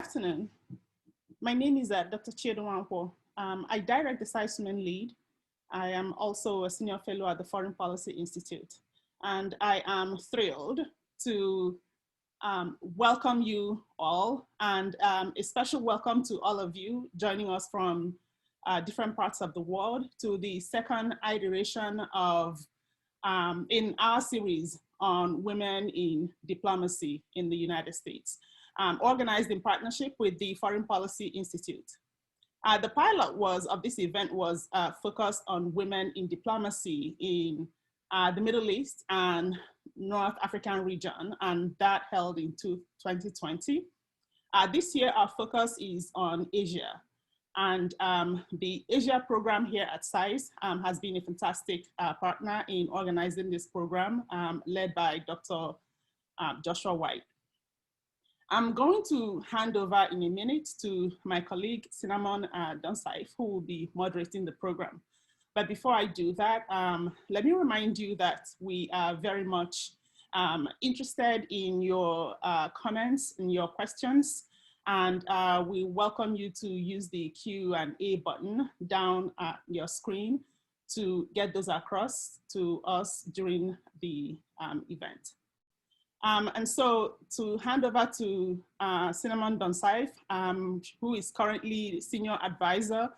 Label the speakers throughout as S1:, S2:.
S1: Good afternoon. My name is Dr. Chiedo Nwankwor. I direct the SAIS Women Lead. I am also a senior fellow at the Foreign Policy Institute. And I am thrilled to welcome you all, and a special welcome to all of you joining us from different parts of the world to the second iteration of in our series on women in diplomacy in the United States, organized in partnership with the Foreign Policy Institute. The pilot of this event was focused on women in diplomacy in the Middle East and North African region, and that held in 2020. This year, our focus is on Asia. And the Asia program here at SAIS has been a fantastic partner in organizing this program, led by Dr. Joshua White. I'm going to hand over in a minute to my colleague, Cinnamon Dornsife, who will be moderating the program. But before I do that, let me remind you that we are very much interested in your comments and your questions. And we welcome you to use the Q&A button down at your screen to get those across to us during the event. And so to hand over to Cinnamon Dornsife, who is currently Senior Advisor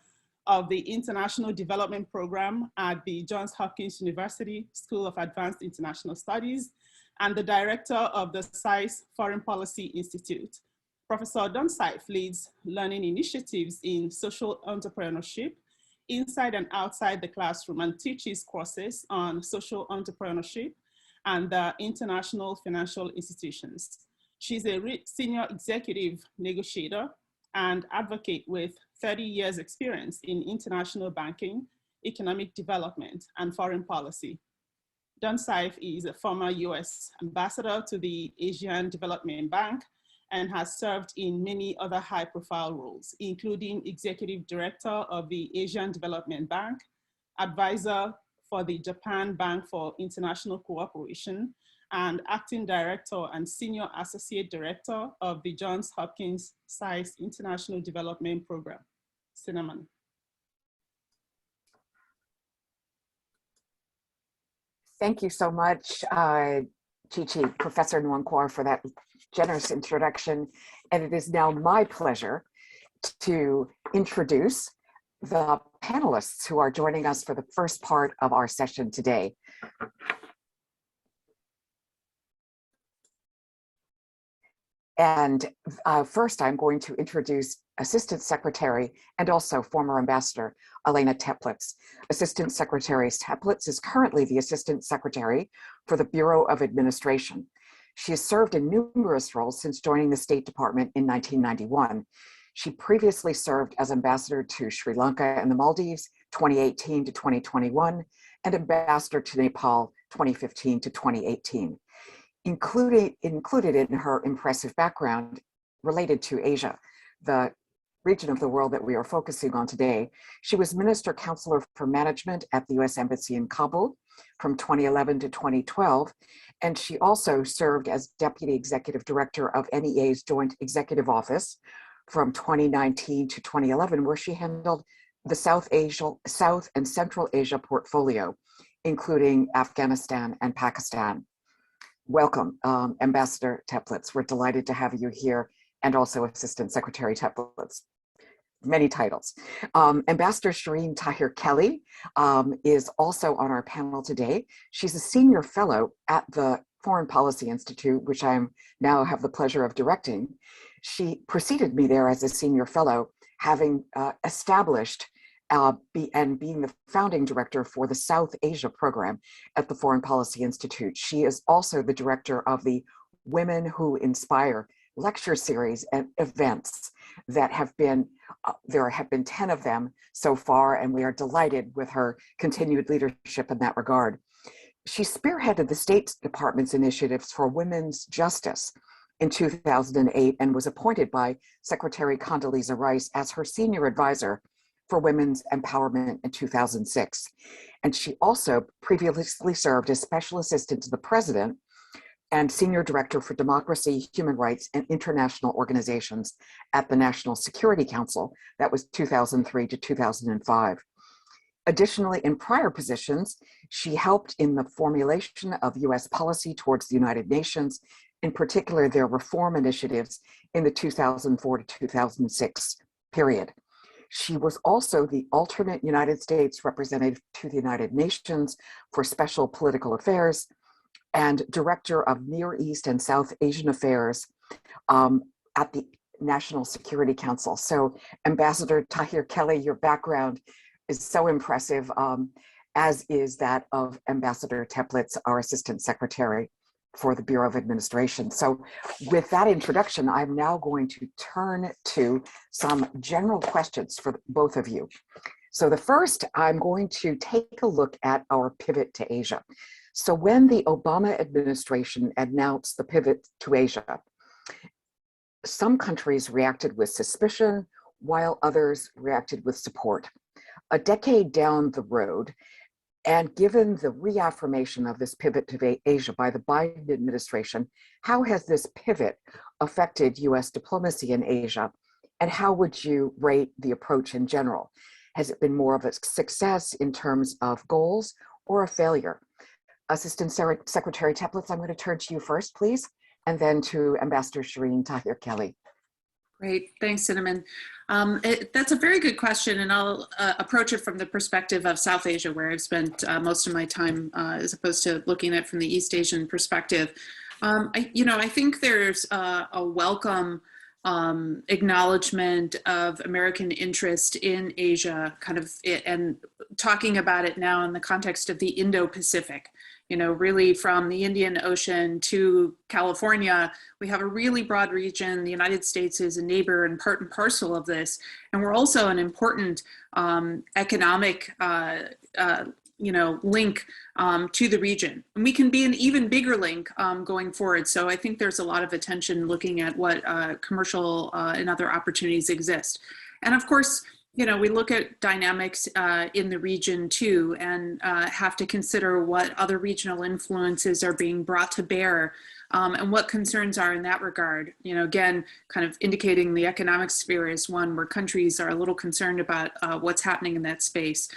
S1: of the International Development Program at the Johns Hopkins University School of Advanced International Studies and the Director of the SAIS Foreign Policy Institute. Professor Dornsife leads learning initiatives in social entrepreneurship inside and outside the classroom and teaches courses on social entrepreneurship and the international financial institutions. She's a senior executive negotiator and advocate with 30 years experience in international banking, economic development, and foreign policy. Dornsife is a former US ambassador to the Asian Development Bank and has served in many other high-profile roles, including Executive Director of the Asian Development Bank, Advisor for the Japan Bank for International Cooperation, and Acting Director and Senior Associate Director of the Johns Hopkins SAIS International Development Program. Cinnamon.
S2: Thank you so much, Chichi, Professor Nwankwor, for that generous introduction. And it is now my pleasure to introduce the panelists who are joining us for the first part of our session today. And first, I'm going to introduce Assistant Secretary and also former Ambassador Alaina Teplitz. Assistant Secretary Teplitz is currently the Assistant Secretary for the Bureau of Administration. She has served in numerous roles since joining the State Department in 1991. She previously served as Ambassador to Sri Lanka and the Maldives, 2018 to 2021, and Ambassador to Nepal, 2015 to 2018. Included in her impressive background related to Asia, the region of the world that we are focusing on today, she was Minister Counselor for Management at the US Embassy in Kabul from 2011 to 2012, and she also served as Deputy Executive Director of NEA's Joint Executive Office from 2019 to 2011, where she handled the South and Central Asia portfolio, including Afghanistan and Pakistan. Welcome, Ambassador Teplitz. We're delighted to have you here, and also Assistant Secretary Teplitz. Many titles. Ambassador Shirin Tahir-Kheli is also on our panel today. She's a senior fellow at the Foreign Policy Institute, which I now have the pleasure of directing. She preceded me there as a senior fellow, having established and being the founding director for the South Asia program at the Foreign Policy Institute. She is also the director of the Women Who Inspire lecture series and events that have been, there have been 10 of them so far, and we are delighted with her continued leadership in that regard. She spearheaded the State Department's initiatives for women's justice in 2008 and was appointed by Secretary Condoleezza Rice as her senior advisor for women's empowerment in 2006. And she also previously served as special assistant to the president and Senior Director for Democracy, Human Rights, and International Organizations at the National Security Council. That was 2003 to 2005. Additionally, in prior positions, she helped in the formulation of US policy towards the United Nations, in particular their reform initiatives in the 2004 to 2006 period. She was also the alternate United States representative to the United Nations for Special Political Affairs and Director of Near East and South Asian Affairs at the National Security Council. So Ambassador Tahir-Kheli, your background is so impressive, as is that of Ambassador Teplitz, our Assistant Secretary for the Bureau of Administration. So with that introduction, I'm now going to turn to some general questions for both of you. So the first, I'm going to take a look at our pivot to Asia. So when the Obama administration announced the pivot to Asia, some countries reacted with suspicion, while others reacted with support. A decade down the road, and given the reaffirmation of this pivot to Asia by the Biden administration, how has this pivot affected US diplomacy in Asia? And how would you rate the approach in general? Has it been more of a success in terms of goals or a failure? Assistant Secretary Teplitz, I'm going to turn to you first, please, and then to Ambassador Shirin Tahir-Kheli.
S3: Great, thanks, Cinnamon. That's a very good question, and I'll approach it from the perspective of South Asia, where I've spent most of my time, as opposed to looking at it from the East Asian perspective. I think there's a welcome acknowledgement of American interest in Asia, and talking about it now in the context of the Indo-Pacific. Really from the Indian Ocean to California, we have a really broad region. The United States is a neighbor and part and parcel of this. And we're also an important economic link to the region. And we can be an even bigger link going forward. So I think there's a lot of attention looking at what commercial and other opportunities exist. And of course, we look at dynamics in the region too, and have to consider what other regional influences are being brought to bear and what concerns are in that regard. Again, kind of indicating the economic sphere is one where countries are a little concerned about what's happening in that space.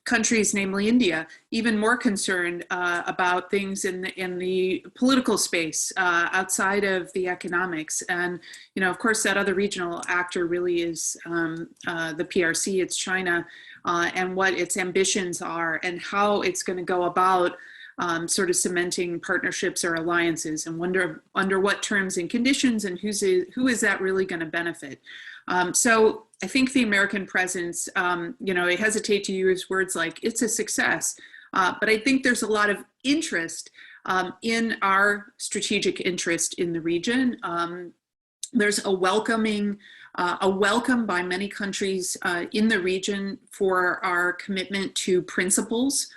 S3: Countries, namely India, even more concerned about things in the political space outside of the economics. And, of course, that other regional actor really is the PRC, it's China, and what its ambitions are and how it's going to go about sort of cementing partnerships or alliances, and under what terms and conditions, and who is that really going to benefit. So I think the American presence, I hesitate to use words like it's a success, but I think there's a lot of interest in our strategic interest in the region. There's a welcome by many countries in the region for our commitment to principles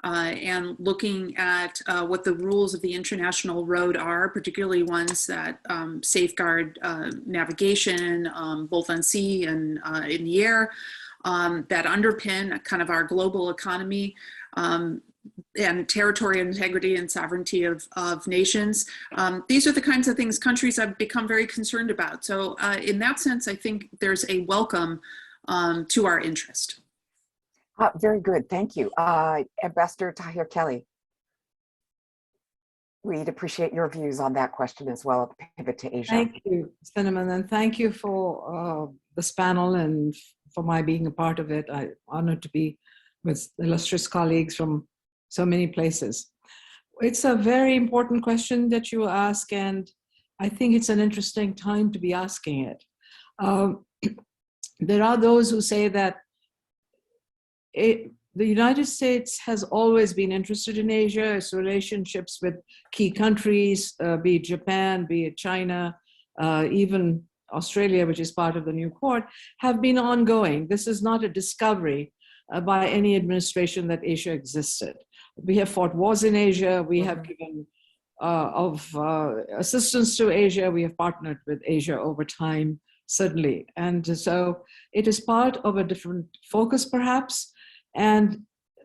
S3: and looking at what the rules of the international road are, particularly ones that safeguard navigation, both on sea and in the air, that underpin kind of our global economy and territorial integrity and sovereignty of nations. These are the kinds of things countries have become very concerned about. So in that sense, I think there's a welcome to our interest.
S2: Very good, thank you. Ambassador Tahir-Kheli, we'd appreciate your views on that question as well, pivot to Asia.
S4: Thank you, Cinnamon, and thank you for this panel and for my being a part of it. I'm honored to be with illustrious colleagues from so many places. It's a very important question that you ask, and I think it's an interesting time to be asking it. There are those who say that the United States has always been interested in Asia. Its relationships with key countries, be it Japan, be it China, even Australia, which is part of the new Quad, have been ongoing. This is not a discovery by any administration that Asia existed. We have fought wars in Asia. We have given assistance to Asia. We have partnered with Asia over time, certainly. And so it is part of a different focus, perhaps. And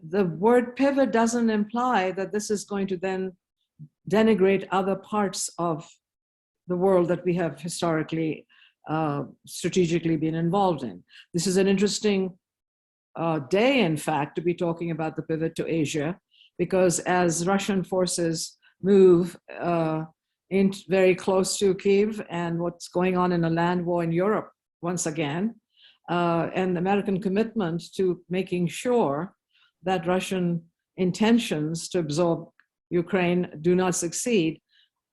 S4: the word pivot doesn't imply that this is going to then denigrate other parts of the world that we have historically strategically been involved in. This is an interesting day, in fact, to be talking about the pivot to Asia, because as Russian forces move in very close to Kyiv and what's going on in a land war in Europe once again, and the American commitment to making sure that Russian intentions to absorb Ukraine do not succeed,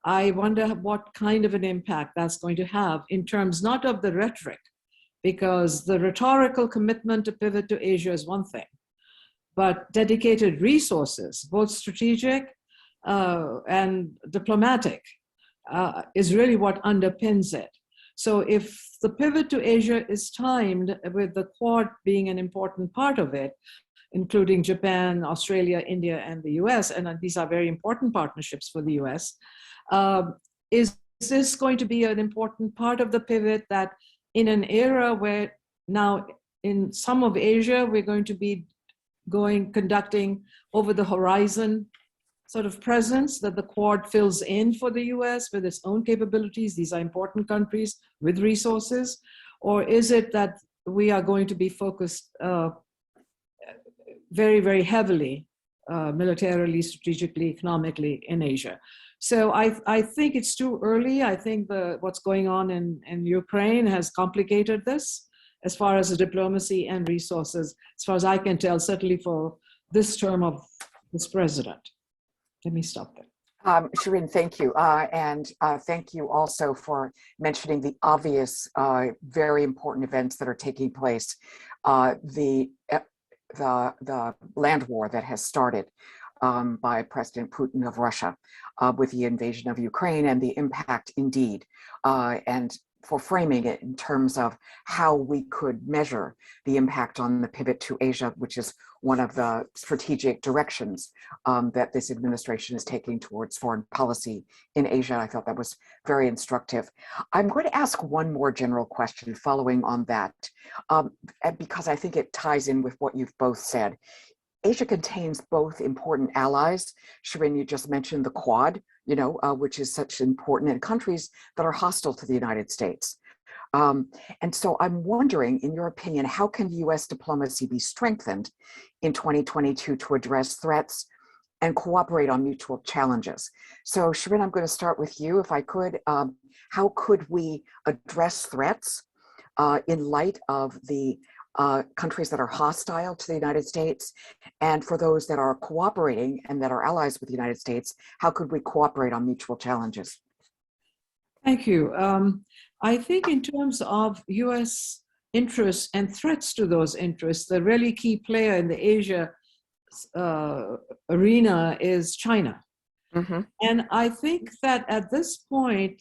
S4: I wonder what kind of an impact that's going to have in terms not of the rhetoric, because the rhetorical commitment to pivot to Asia is one thing, but dedicated resources, both strategic and diplomatic, is really what underpins it. So if the pivot to Asia is timed with the Quad being an important part of it, including Japan, Australia, India, and the US, and these are very important partnerships for the US, is this going to be an important part of the pivot that in an era where now in some of Asia, we're going to be conducting over the horizon sort of presence that the Quad fills in for the US with its own capabilities? These are important countries with resources. Or is it that we are going to be focused very, very heavily, militarily, strategically, economically in Asia? So I think it's too early. I think what's going on in Ukraine has complicated this as far as the diplomacy and resources, as far as I can tell, certainly for this term of this president. Let me stop there.
S2: Shirin, thank you. And thank you also for mentioning the obvious, very important events that are taking place. The land war that has started by President Putin of Russia with the invasion of Ukraine and the impact indeed, and for framing it in terms of how we could measure the impact on the pivot to Asia, which is one of the strategic directions that this administration is taking towards foreign policy in Asia. I thought that was very instructive. I'm going to ask one more general question following on that, because I think it ties in with what you've both said. Asia contains both important allies. Shirin, you just mentioned the Quad, which is such important, and countries that are hostile to the United States. And so I'm wondering, in your opinion, how can US diplomacy be strengthened in 2022 to address threats and cooperate on mutual challenges? So Shirin, I'm going to start with you, if I could. How could we address threats in light of the countries that are hostile to the United States? And for those that are cooperating and that are allies with the United States, how could we cooperate on mutual challenges?
S4: Thank you. I think in terms of US interests and threats to those interests, the really key player in the Asia arena is China. Mm-hmm. And I think that at this point,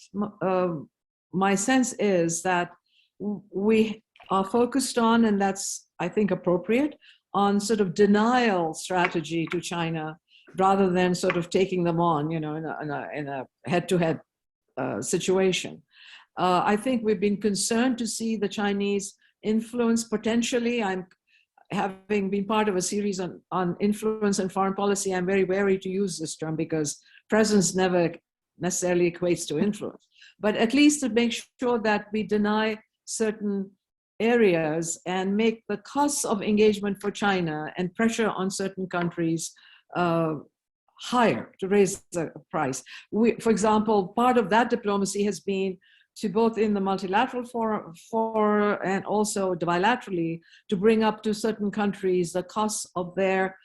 S4: my sense is that we are focused on, and that's, I think, appropriate, on sort of denial strategy to China rather than sort of taking them on, in a head-to-head situation. I think we've been concerned to see the Chinese influence potentially. I'm having been part of a series on influence and foreign policy. I'm very wary to use this term because presence never necessarily equates to influence, but at least to make sure that we deny certain areas and make the costs of engagement for China and pressure on certain countries higher to raise the price. For example, part of that diplomacy has been to both in the multilateral forum and also bilaterally to bring up to certain countries the costs of their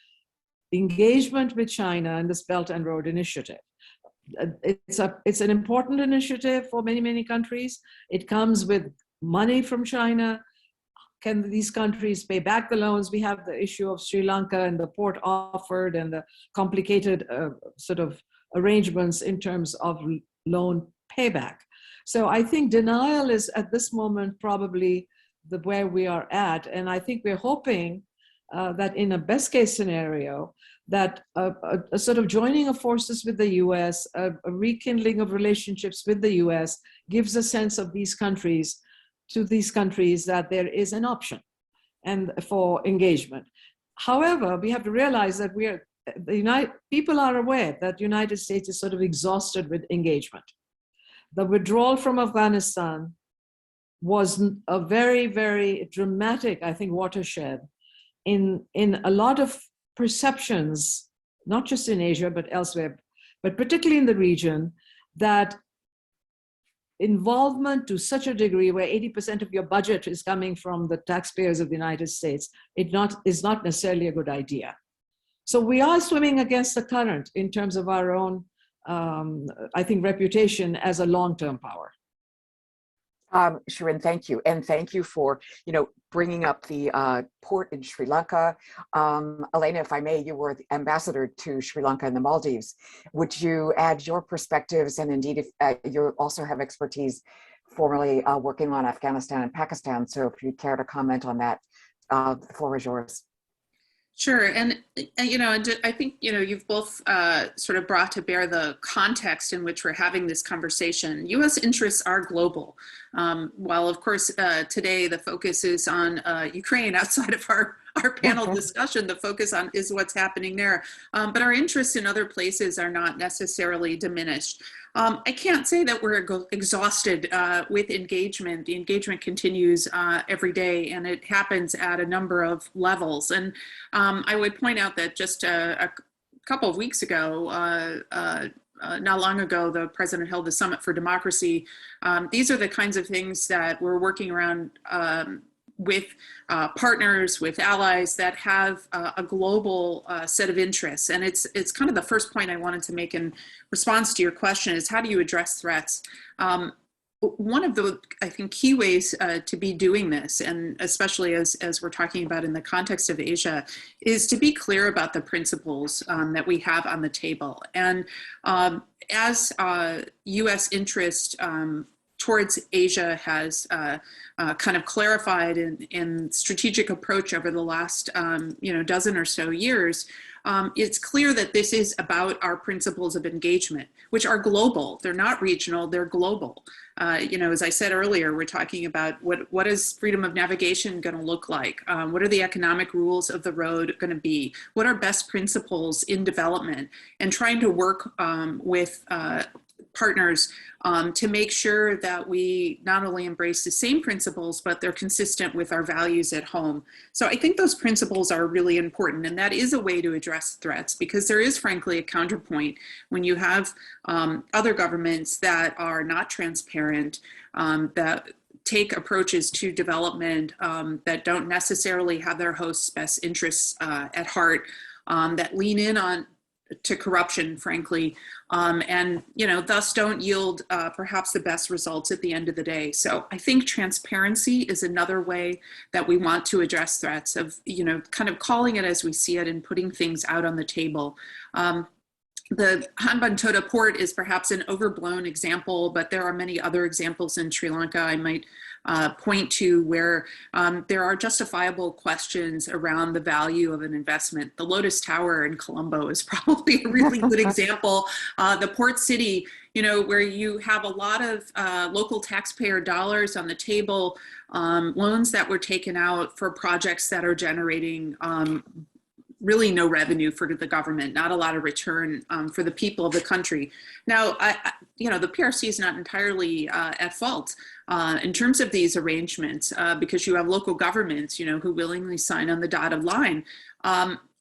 S4: engagement with China in this Belt and Road Initiative. It's an important initiative for many, many countries. It comes with money from China. Can these countries pay back the loans? We have the issue of Sri Lanka and the port offered and the complicated sort of arrangements in terms of loan payback. So I think denial is at this moment probably where we are at. And I think we're hoping that in a best case scenario, that a sort of joining of forces with the US, a rekindling of relationships with the US gives a sense of these countries that there is an option and for engagement. However, we have to realize that people are aware that the United States is sort of exhausted with engagement. The withdrawal from Afghanistan was a very, very dramatic, I think, watershed in a lot of perceptions, not just in Asia, but elsewhere, but particularly in the region, that involvement to such a degree where 80% of your budget is coming from the taxpayers of the United States, is not necessarily a good idea. So we are swimming against the current in terms of our own, I think, reputation as a long-term power.
S2: Shirin, thank you. And thank you for, bringing up the port in Sri Lanka. Alaina, if I may, you were the ambassador to Sri Lanka and the Maldives. Would you add your perspectives? And indeed, if you also have expertise formerly working on Afghanistan and Pakistan. So if you care to comment on that, the floor is yours.
S3: Sure, and I think you've both sort of brought to bear the context in which we're having this conversation. U.S. interests are global. While of course today the focus is on Ukraine outside of our panel discussion, the focus is what's happening there. But our interests in other places are not necessarily diminished. I can't say that we're exhausted with engagement. The engagement continues every day, and it happens at a number of levels. And I would point out that just a couple of weeks ago, not long ago, the president held the Summit for Democracy. These are the kinds of things that we're working around with partners, with allies that have a global set of interests. And it's kind of the first point I wanted to make in response to your question is, how do you address threats? One of the, I think, key ways to be doing this, and especially as we're talking about in the context of Asia, is to be clear about the principles that we have on the table. And as U.S. interest towards Asia has kind of clarified in strategic approach over the last dozen or so years, it's clear that this is about our principles of engagement, which are global. They're not regional, they're global. As I said earlier, we're talking about what is freedom of navigation going to look like? What are the economic rules of the road going to be? What are best principles in development? And trying to work with partners to make sure that we not only embrace the same principles, but they're consistent with our values at home. So I think those principles are really important, and that is a way to address threats, because there is frankly a counterpoint when you have other governments that are not transparent, that take approaches to development that don't necessarily have their hosts' best interests at heart, that lean in on to corruption, frankly, and thus don't yield perhaps the best results at the end of the day. So I think transparency is another way that we want to address threats, of kind of calling it as we see it and putting things out on the table. The Hambantota port is perhaps an overblown example, but there are many other examples in Sri Lanka I might point to where there are justifiable questions around the value of an investment. The Lotus Tower in Colombo is probably a really good example. The port city, where you have a lot of local taxpayer dollars on the table, loans that were taken out for projects that are generating really no revenue for the government, not a lot of return for the people of the country. Now, the PRC is not entirely at fault in terms of these arrangements, because you have local governments, who willingly sign on the dotted line.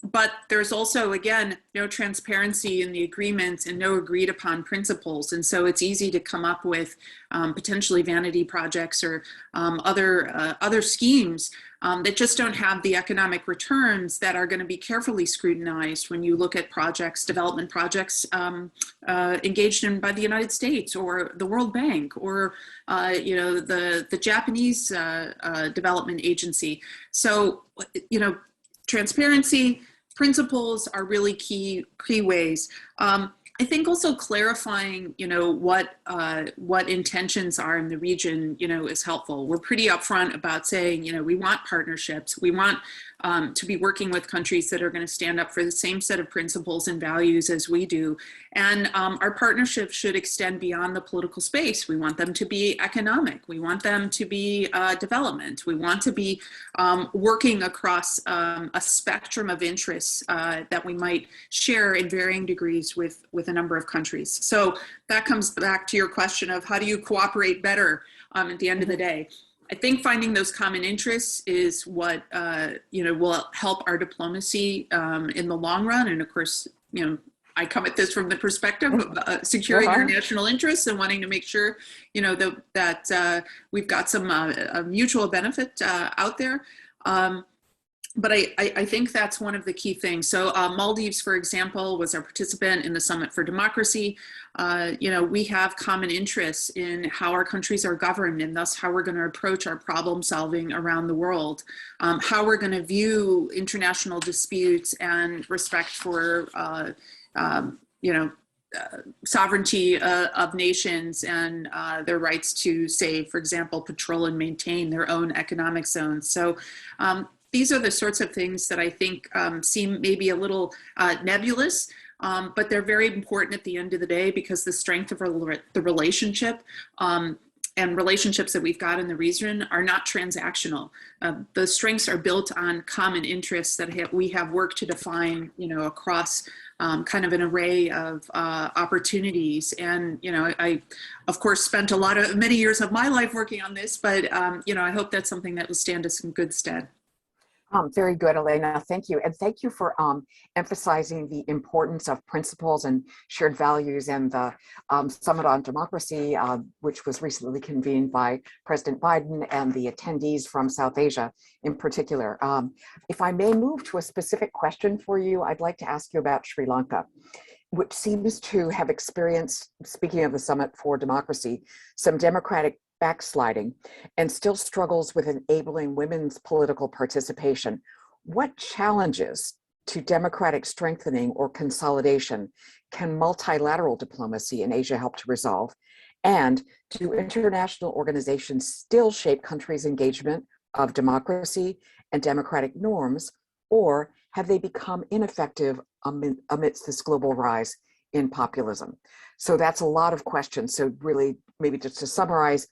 S3: But there's also, again, no transparency in the agreements and no agreed upon principles. And so it's easy to come up with potentially vanity projects or other schemes that just don't have the economic returns that are going to be carefully scrutinized when you look at projects, development projects engaged in by the United States or the World Bank or the Japanese development agency. So transparency, principles are really key ways. I think also clarifying, what intentions are in the region, is helpful. We're pretty upfront about saying, we want partnerships. We want to be working with countries that are going to stand up for the same set of principles and values as we do. And our partnerships should extend beyond the political space. We want them to be economic. We want them to be development. We want to be working across a spectrum of interests that we might share in varying degrees with a number of countries. So that comes back to your question of how do you cooperate better at the end of the day. I think finding those common interests is what will help our diplomacy in the long run. And of course, I come at this from the perspective of securing our national interests and wanting to make sure, that we've got some mutual benefit out there. But I think that's one of the key things. So Maldives, for example, was our participant in the Summit for Democracy. We have common interests in how our countries are governed and thus how we're going to approach our problem solving around the world, how we're going to view international disputes and respect for, sovereignty of nations and their rights to, say, for example, patrol and maintain their own economic zones. So these are the sorts of things that I think seem maybe a little nebulous, but they're very important at the end of the day because the strength of the relationship and relationships that we've got in the region are not transactional. The strengths are built on common interests that we have worked to define, across kind of an array of opportunities. And, I, of course, spent many years of my life working on this, but, I hope that's something that will stand us in good stead.
S2: Very good, Alaina. Thank you. And thank you for emphasizing the importance of principles and shared values and the Summit on Democracy, which was recently convened by President Biden and the attendees from South Asia in particular. If I may move to a specific question for you, I'd like to ask you about Sri Lanka, which seems to have experienced, speaking of the Summit for Democracy, some democratic backsliding and still struggles with enabling women's political participation. What challenges to democratic strengthening or consolidation can multilateral diplomacy in Asia help to resolve? And do international organizations still shape countries' engagement of democracy and democratic norms, or have they become ineffective amidst this global rise in populism? So that's a lot of questions. So really, maybe just to summarize,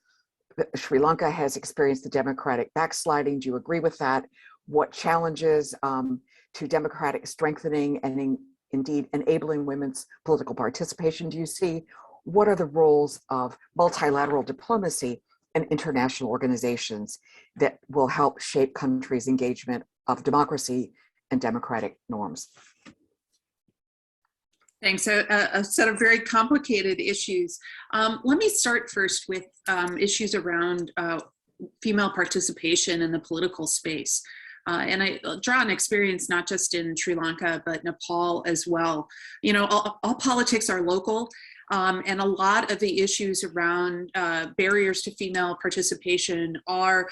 S2: Sri Lanka has experienced the democratic backsliding. Do you agree with that? What challenges to democratic strengthening and indeed enabling women's political participation do you see? What are the roles of multilateral diplomacy and international organizations that will help shape countries' engagement of democracy and democratic norms?
S3: Thanks. A set of very complicated issues. Let me start first with issues around female participation in the political space. And I draw on experience not just in Sri Lanka, but Nepal as well. All politics are local. And a lot of the issues around barriers to female participation are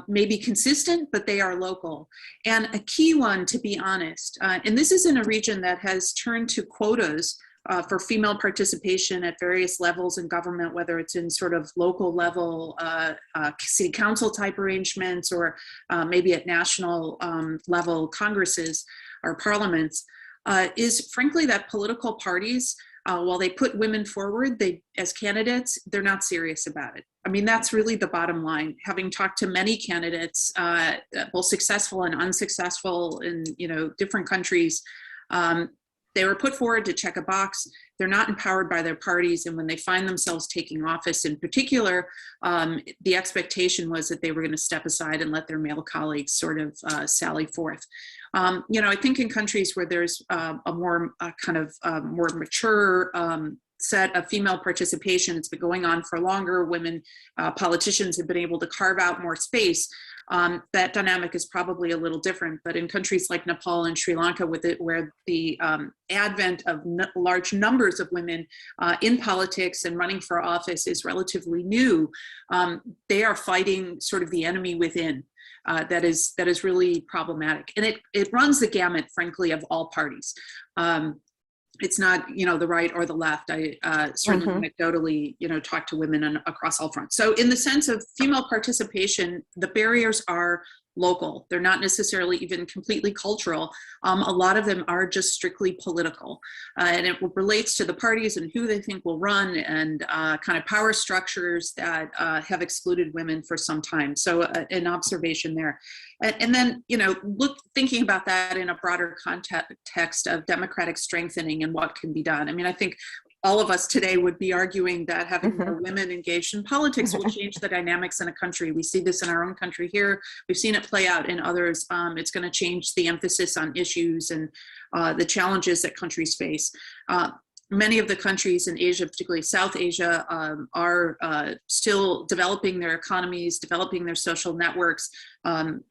S3: maybe consistent, but they are local. And a key one, to be honest, and this is in a region that has turned to quotas for female participation at various levels in government, whether it's in sort of local level city council type arrangements or maybe at national level congresses or parliaments, is frankly that political parties, while they put women forward as candidates, they're not serious about it. I mean, that's really the bottom line. Having talked to many candidates, both successful and unsuccessful in different countries, they were put forward to check a box. They're not empowered by their parties. And when they find themselves taking office in particular, the expectation was that they were going to step aside and let their male colleagues sort of sally forth. I think in countries where there's a more more mature set of female participation, it's been going on for longer, women politicians have been able to carve out more space. That dynamic is probably a little different, but in countries like Nepal and Sri Lanka, where the advent of large numbers of women in politics and running for office is relatively new, they are fighting sort of the enemy within. That is really problematic, and it runs the gamut, frankly, of all parties. it's not, the right or the left. I certainly anecdotally, talk to women across all fronts. So in the sense of female participation, the barriers are local. They're not necessarily even completely cultural. A lot of them are just strictly political. And it relates to the parties and who they think will run, and kind of power structures that have excluded women for some time. So an observation there. And then, thinking about that in a broader context of democratic strengthening and what can be done. I mean, I think all of us today would be arguing that having more women engaged in politics will change the dynamics in a country. We see this in our own country here. We've seen it play out in others. It's going to change the emphasis on issues and the challenges that countries face. Many of the countries in Asia, particularly South Asia, are still developing their economies, developing their social networks, and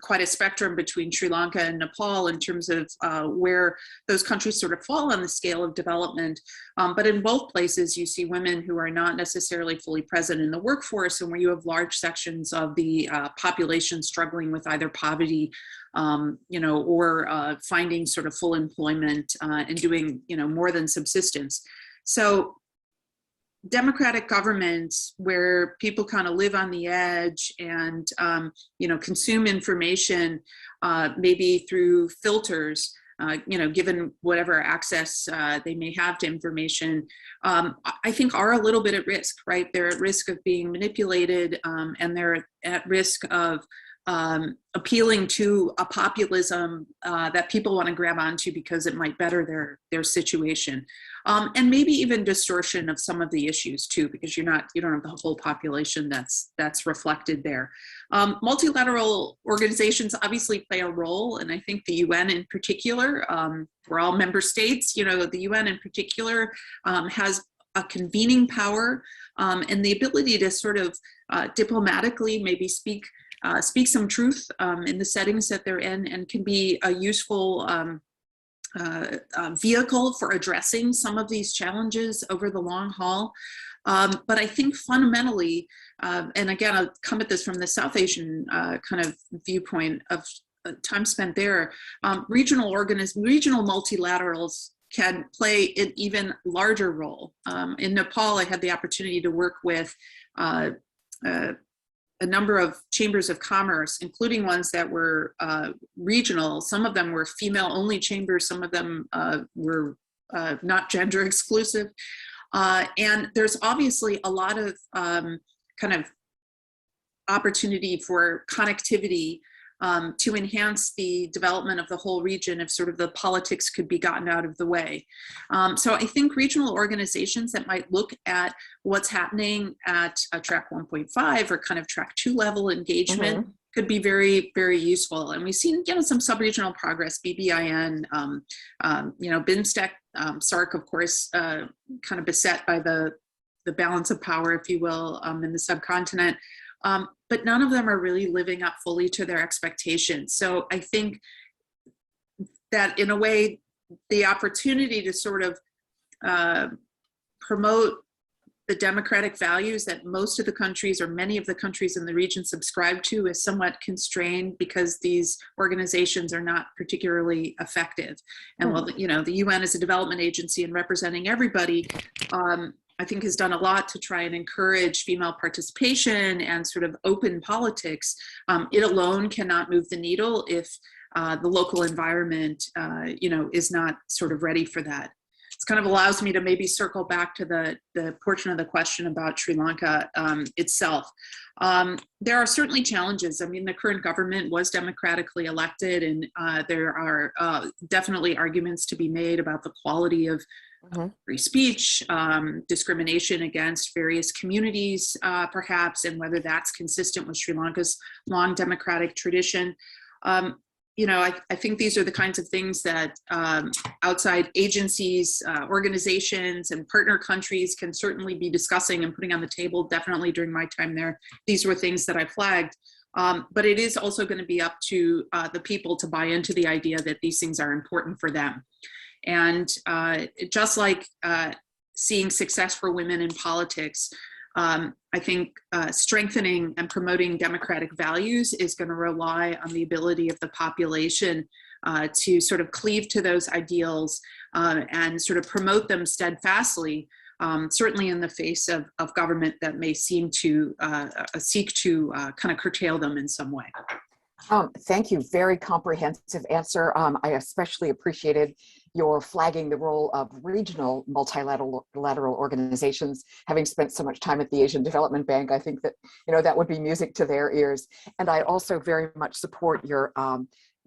S3: quite a spectrum between Sri Lanka and Nepal in terms of where those countries sort of fall on the scale of development. But in both places, you see women who are not necessarily fully present in the workforce, and where you have large sections of the population struggling with either poverty, or finding sort of full employment and doing, more than subsistence. So democratic governments where people kind of live on the edge and, consume information, maybe through filters, given whatever access they may have to information, I think are a little bit at risk, right? They're at risk of being manipulated, and they're at risk of appealing to a populism that people want to grab onto because it might better their situation, and maybe even distortion of some of the issues too, because you don't have the whole population that's reflected there. Multilateral organizations obviously play a role, and I think the UN in particular, we're all member states. The UN in particular has a convening power and the ability to sort of diplomatically maybe speak some truth in the settings that they're in, and can be a useful vehicle for addressing some of these challenges over the long haul. But I think fundamentally, and again, I'll come at this from the South Asian kind of viewpoint of time spent there, regional multilaterals can play an even larger role. In Nepal, I had the opportunity to work with a number of chambers of commerce, including ones that were regional. Some of them were female-only chambers. Some of them were not gender exclusive. And there's obviously a lot of kind of opportunity for connectivity to enhance the development of the whole region if sort of the politics could be gotten out of the way. So I think regional organizations that might look at what's happening at a track 1.5 or kind of track 2 level engagement could be very, very useful. And we've seen, some sub-regional progress, BBIN, BIMSTEC, SARC, of course, kind of beset by the balance of power, if you will, in the subcontinent. But none of them are really living up fully to their expectations. So I think that in a way, the opportunity to sort of promote the democratic values that most of the countries or many of the countries in the region subscribe to is somewhat constrained because these organizations are not particularly effective. And while, the UN is a development agency and representing everybody, I think has done a lot to try and encourage female participation and sort of open politics. It alone cannot move the needle if the local environment, is not sort of ready for that. It kind of allows me to maybe circle back to the portion of the question about Sri Lanka itself. There are certainly challenges. I mean, the current government was democratically elected, and there are definitely arguments to be made about the quality of free speech, discrimination against various communities, perhaps, and whether that's consistent with Sri Lanka's long democratic tradition. I think these are the kinds of things that outside agencies, organizations, and partner countries can certainly be discussing and putting on the table. Definitely during my time there, these were things that I flagged. But it is also going to be up to the people to buy into the idea that these things are important for them. And just like seeing success for women in politics, I think strengthening and promoting democratic values is going to rely on the ability of the population to sort of cleave to those ideals and sort of promote them steadfastly, certainly in the face of government that may seem to seek to kind of curtail them in some way.
S2: Thank you. Very comprehensive answer. I especially appreciated your flagging the role of regional multilateral organizations. Having spent so much time at the Asian Development Bank, I think that, you know, that would be music to their ears. And I also very much support your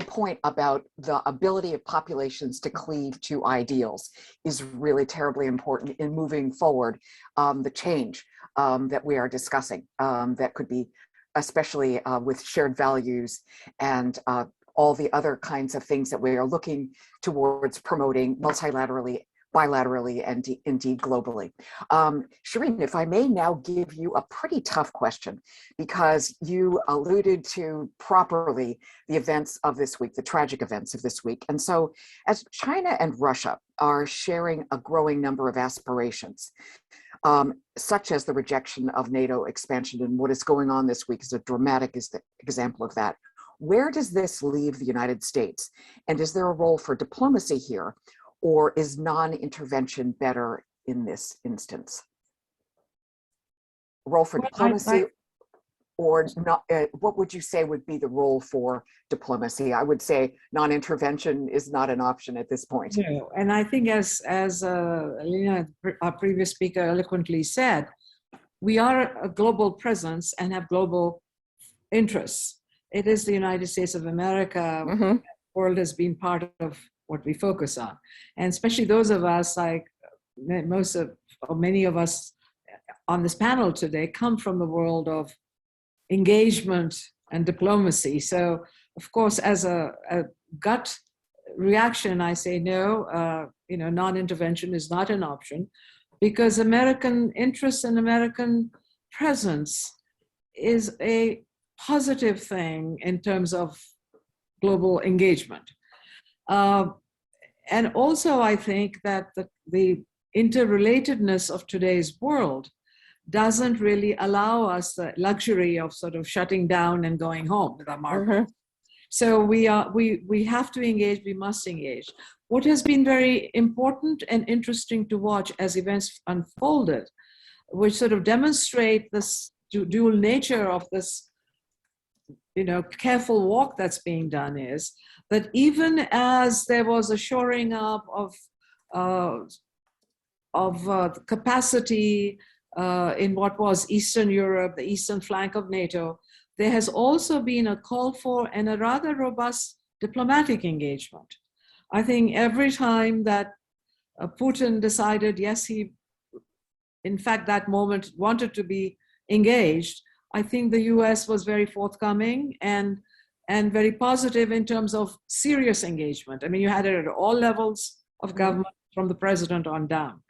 S2: point about the ability of populations to cleave to ideals is really terribly important in moving forward the change that we are discussing that could be especially with shared values and all the other kinds of things that we are looking towards promoting multilaterally, bilaterally, and indeed globally. Shirin, if I may now give you a pretty tough question, because you alluded to properly the events of this week, the tragic events of this week. And so as China and Russia are sharing a growing number of aspirations, such as the rejection of NATO expansion, and what is going on this week is a dramatic example of that. Where does this leave the United States? And is there a role for diplomacy here, or is non-intervention better in this instance? Role for diplomacy, or not? What would you say would be the role for diplomacy? I would say non-intervention is not an option at this point.
S4: No, and I think as Alaina, our previous speaker, eloquently said, we are a global presence and have global interests. It is the United States of America.
S2: Mm-hmm.
S4: The world has been part of what we focus on, and especially those of us, like many of us on this panel today, come from the world of engagement and diplomacy. So, of course, as a gut reaction, I say no. Non-intervention is not an option, because American interest and American presence is a positive thing in terms of global engagement. And also, I think that the interrelatedness of today's world doesn't really allow us the luxury of sort of shutting down and going home with our market.
S2: Mm-hmm.
S4: So we have to engage, we must engage. What has been very important and interesting to watch as events unfolded, which sort of demonstrate this dual nature of this, careful walk that's being done, is that even as there was a shoring up of capacity in what was Eastern Europe, the eastern flank of NATO, there has also been a call for and a rather robust diplomatic engagement. I think every time that Putin decided, yes, he, in fact, that moment wanted to be engaged, I think the US was very forthcoming and very positive in terms of serious engagement. I mean, you had it at all levels of government, from the president on down.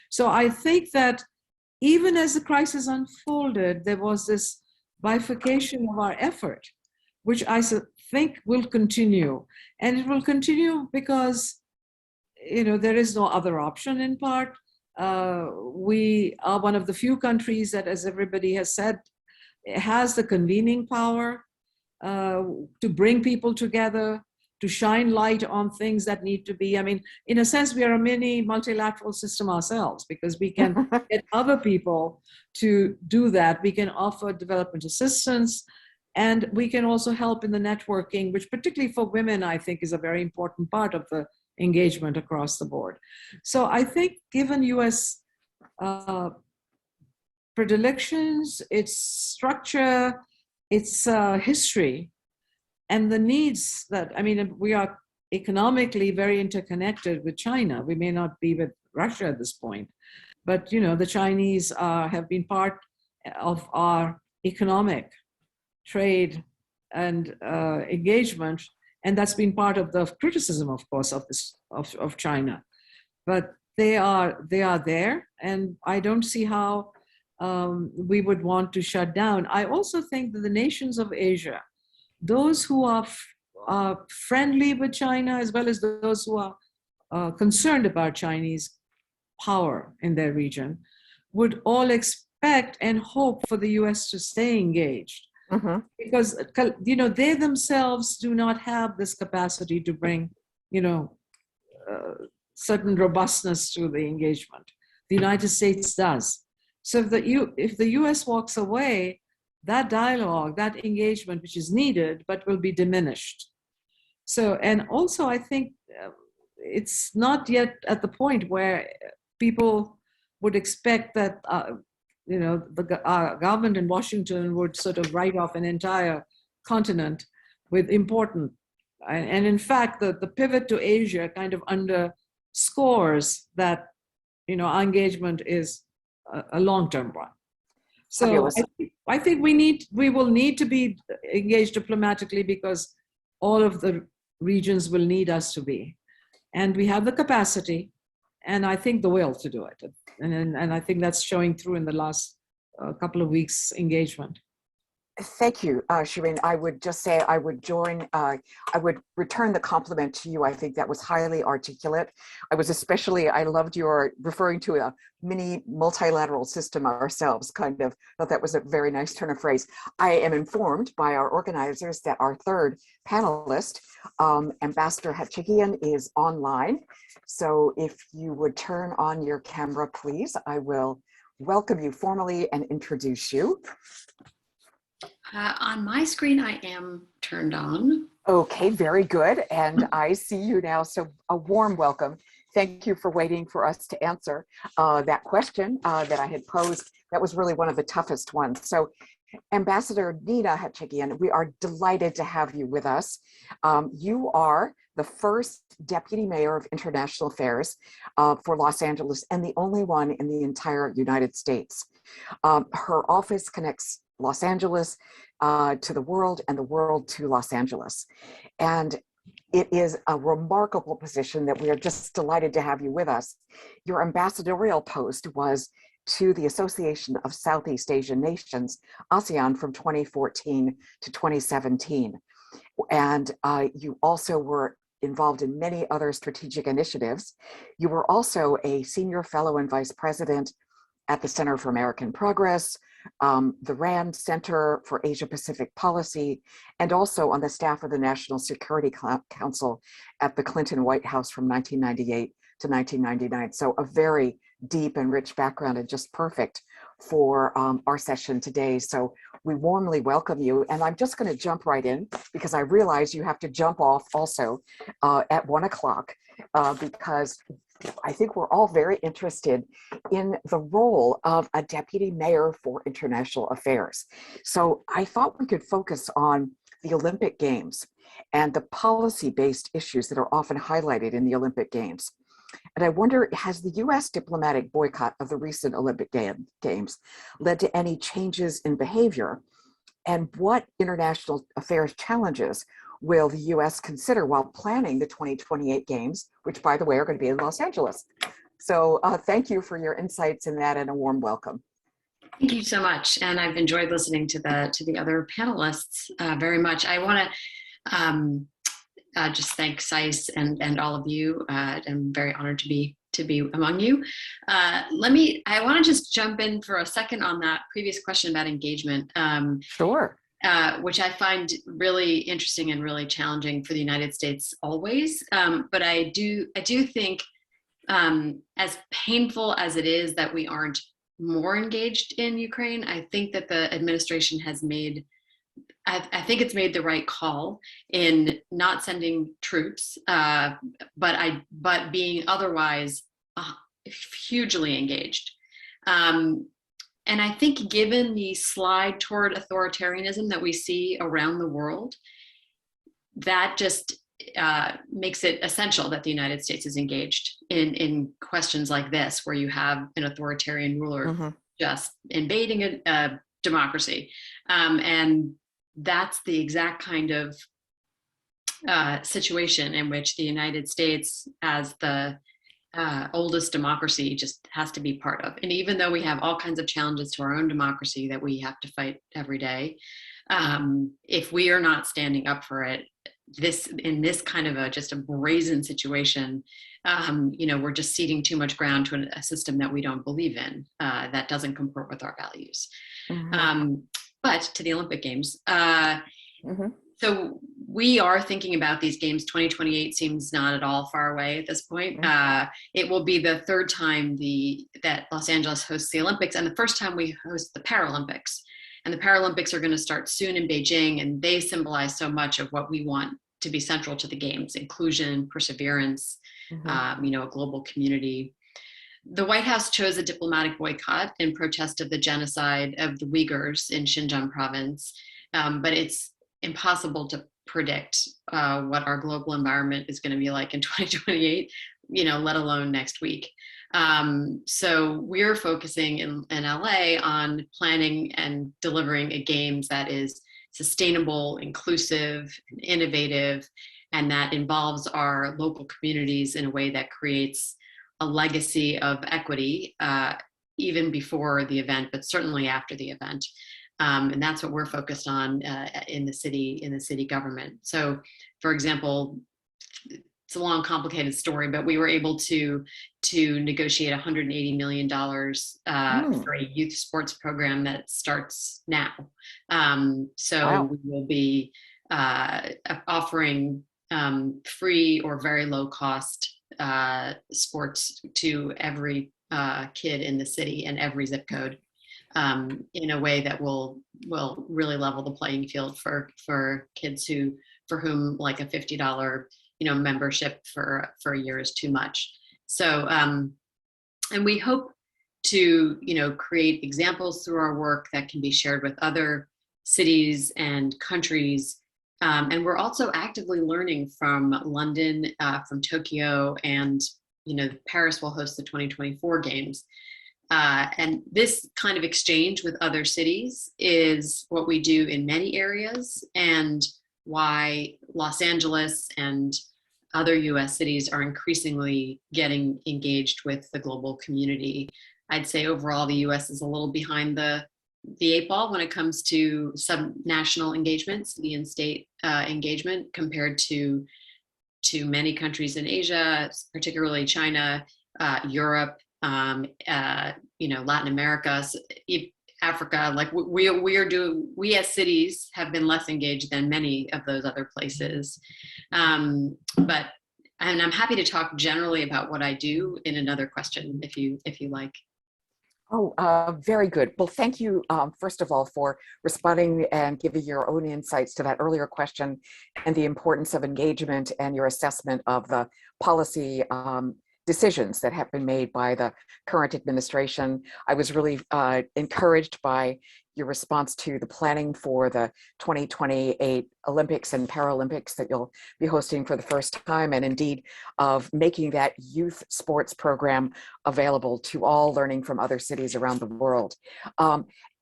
S4: So I think that even as the crisis unfolded, there was this bifurcation of our effort, which I think will continue. And it will continue because, there is no other option in part. We are one of the few countries that, as everybody has said, has the convening power to bring people together, to shine light on things that need to be. I mean, in a sense, we are a mini multilateral system ourselves, because we can get other people to do that. We can offer development assistance, and we can also help in the networking, which particularly for women, I think is a very important part of the engagement across the board. So I think given US predilections, its structure, its history, and the needs that, we are economically very interconnected with China. We may not be with Russia at this point, but the Chinese have been part of our economic trade and engagement, and that's been part of the criticism, of course, of China. But they are there, and I don't see how we would want to shut down. I also think that the nations of Asia, those who are friendly with China, as well as those who are concerned about Chinese power in their region, would all expect and hope for the US to stay engaged. because they themselves do not have this capacity to bring certain robustness to the engagement. The United States does. So if the US walks away, that dialogue, that engagement, which is needed, but will be diminished. So, and also I think it's not yet at the point where people would expect that, our government in Washington would sort of write off an entire continent with important, and in fact, the pivot to Asia kind of underscores that, our engagement is a long-term one. So I think we will need to be engaged diplomatically because all of the regions will need us to be. And we have the capacity and I think the will to do it. And I think that's showing through in the last couple of weeks' engagement.
S2: Thank you, Shirin. I would just say I would return the compliment to you. I think that was highly articulate. I loved your referring to a mini multilateral system ourselves, kind of. Thought that was a very nice turn of phrase. I am informed by our organizers that our third panelist, Ambassador Hachigian, is online. So if you would turn on your camera, please, I will welcome you formally and introduce you.
S5: On my screen, I am turned on.
S2: Okay, very good. And I see you now. So a warm welcome. Thank you for waiting for us to answer that question that I had posed. That was really one of the toughest ones. So Ambassador Nina Hachigian, we are delighted to have you with us. You are the first Deputy Mayor of International Affairs for Los Angeles and the only one in the entire United States. Her office connects Los Angeles to the world and the world to Los Angeles. And it is a remarkable position that we are just delighted to have you with us. Your ambassadorial post was to the Association of Southeast Asian Nations, ASEAN, from 2014 to 2017. And you also were involved in many other strategic initiatives. You were also a senior fellow and vice president at the Center for American Progress, the RAND Center for Asia Pacific Policy, and also on the staff of the National Security Council at the Clinton White House from 1998 to 1999. So a very deep and rich background and just perfect for our session today. So we warmly welcome you. And I'm just going to jump right in because I realize you have to jump off also at 1 o'clock because I think we're all very interested in the role of a deputy mayor for international affairs. So I thought we could focus on the Olympic Games and the policy-based issues that are often highlighted in the Olympic Games. And I wonder, has the US diplomatic boycott of the recent Olympic Games led to any changes in behavior? And what international affairs challenges will the US consider while planning the 2028 Games, which, by the way, are going to be in Los Angeles? So thank you for your insights in that and a warm welcome.
S5: Thank you so much. And I've enjoyed listening to the other panelists very much. I want to just thank SAIS and all of you. I'm very honored to be among you. I want to just jump in for a second on that previous question about engagement.
S2: Sure.
S5: Which I find really interesting and really challenging for the United States always. But I do think, as painful as it is that we aren't more engaged in Ukraine, I think that the administration has made, I think it's made the right call in not sending troops, but being otherwise hugely engaged. And I think given the slide toward authoritarianism that we see around the world, that just makes it essential that the United States is engaged in questions like this, where you have an authoritarian ruler just invading a democracy. And that's the exact kind of situation in which the United States, as the oldest democracy, just has to be part of. And even though we have all kinds of challenges to our own democracy that we have to fight every day, if we are not standing up for it, in this kind of just a brazen situation, we're just ceding too much ground to a system that we don't believe in, that doesn't comport with our values. But to the Olympic Games.
S2: Mm-hmm.
S5: So we are thinking about these games. 2028 seems not at all far away at this point.
S2: Mm-hmm.
S5: It will be the third time that Los Angeles hosts the Olympics, and the first time we host the Paralympics. And the Paralympics are going to start soon in Beijing, and they symbolize so much of what we want to be central to the games: inclusion, perseverance, a global community. The White House chose a diplomatic boycott in protest of the genocide of the Uyghurs in Xinjiang province, but it's impossible to predict what our global environment is going to be like in 2028, let alone next week. So we're focusing in LA on planning and delivering a games that is sustainable, inclusive, and innovative, and that involves our local communities in a way that creates a legacy of equity, even before the event, but certainly after the event. And that's what we're focused on in the city government. So, for example, it's a long, complicated story, but we were able to negotiate $180 million for a youth sports program that starts now. So we will be offering free or very low cost sports to every kid in the city and every zip code, in a way that will really level the playing field for kids for whom like a $50 membership for a year is too much. So and we hope to create examples through our work that can be shared with other cities and countries. And we're also actively learning from London, from Tokyo, and Paris will host the 2024 games. And this kind of exchange with other cities is what we do in many areas, and why Los Angeles and other US cities are increasingly getting engaged with the global community. I'd say overall the US is a little behind the 8 ball when it comes to subnational engagement, city and state engagement, compared to many countries in Asia, particularly China, Europe, Latin America, Africa. Like we as cities have been less engaged than many of those other places. But I'm happy to talk generally about what I do in another question if you like.
S2: Oh, very good. Well, thank you, first of all, for responding and giving your own insights to that earlier question and the importance of engagement and your assessment of the policy decisions that have been made by the current administration. I was really encouraged by your response to the planning for the 2028 Olympics and Paralympics that you'll be hosting for the first time, and indeed of making that youth sports program available to all learning from other cities around the world.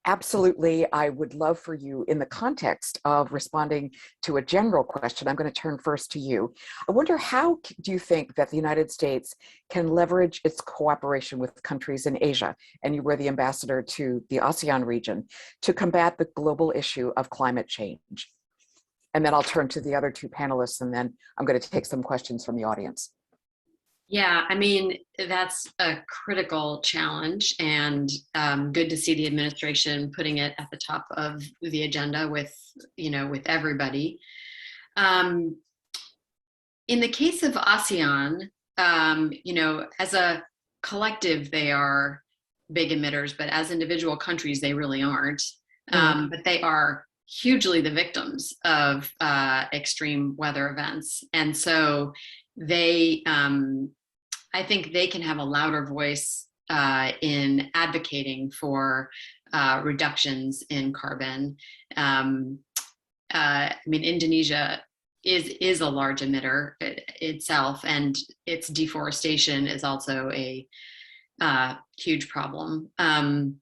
S2: Absolutely, I would love for you, in the context of responding to a general question, I'm going to turn first to you. I wonder, how do you think that the United States can leverage its cooperation with countries in Asia, and you were the ambassador to the Asean region, to combat the global issue of climate change? And then I'll turn to the other two panelists, and then I'm going to take some questions from the audience.
S5: Yeah, I mean, that's a critical challenge, and good to see the administration putting it at the top of the agenda with everybody. In the case of ASEAN, as a collective, they are big emitters, but as individual countries, they really aren't. But they are hugely the victims of extreme weather events. And so they, I think they can have a louder voice in advocating for reductions in carbon. I mean, Indonesia is a large emitter itself, and its deforestation is also a huge problem. And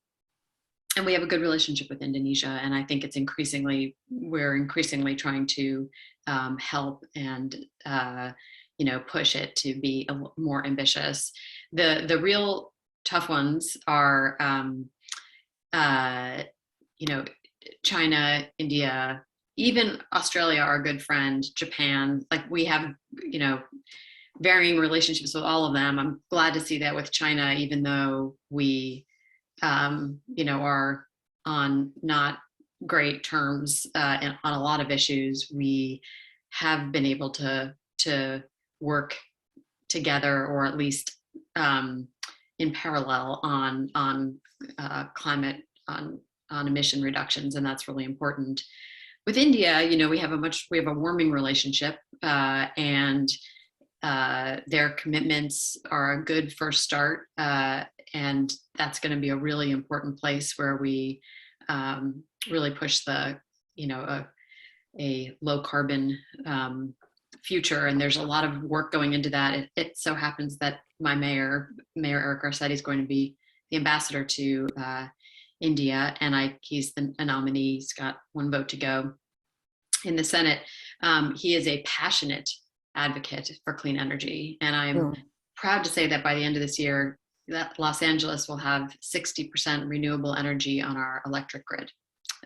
S5: we have a good relationship with Indonesia, and I think we're increasingly trying to help and push it to be more ambitious. The real tough ones are China, India, even Australia, our good friend, Japan. Like, we have varying relationships with all of them. I'm glad to see that with China, even though we are on not great terms on a lot of issues. We have been able to work together, or at least in parallel, on climate, on emission reductions, and that's really important. With India, we have a warming relationship, and their commitments are a good first start, and that's going to be a really important place where we really push a low carbon future. And there's a lot of work going into that. It so happens that my Mayor Eric Garcetti, is going to be the ambassador to India, and he's a nominee. He's got one vote to go in the Senate. He is a passionate advocate for clean energy, and I'm proud to say that by the end of this year, that Los Angeles will have 60% renewable energy on our electric grid,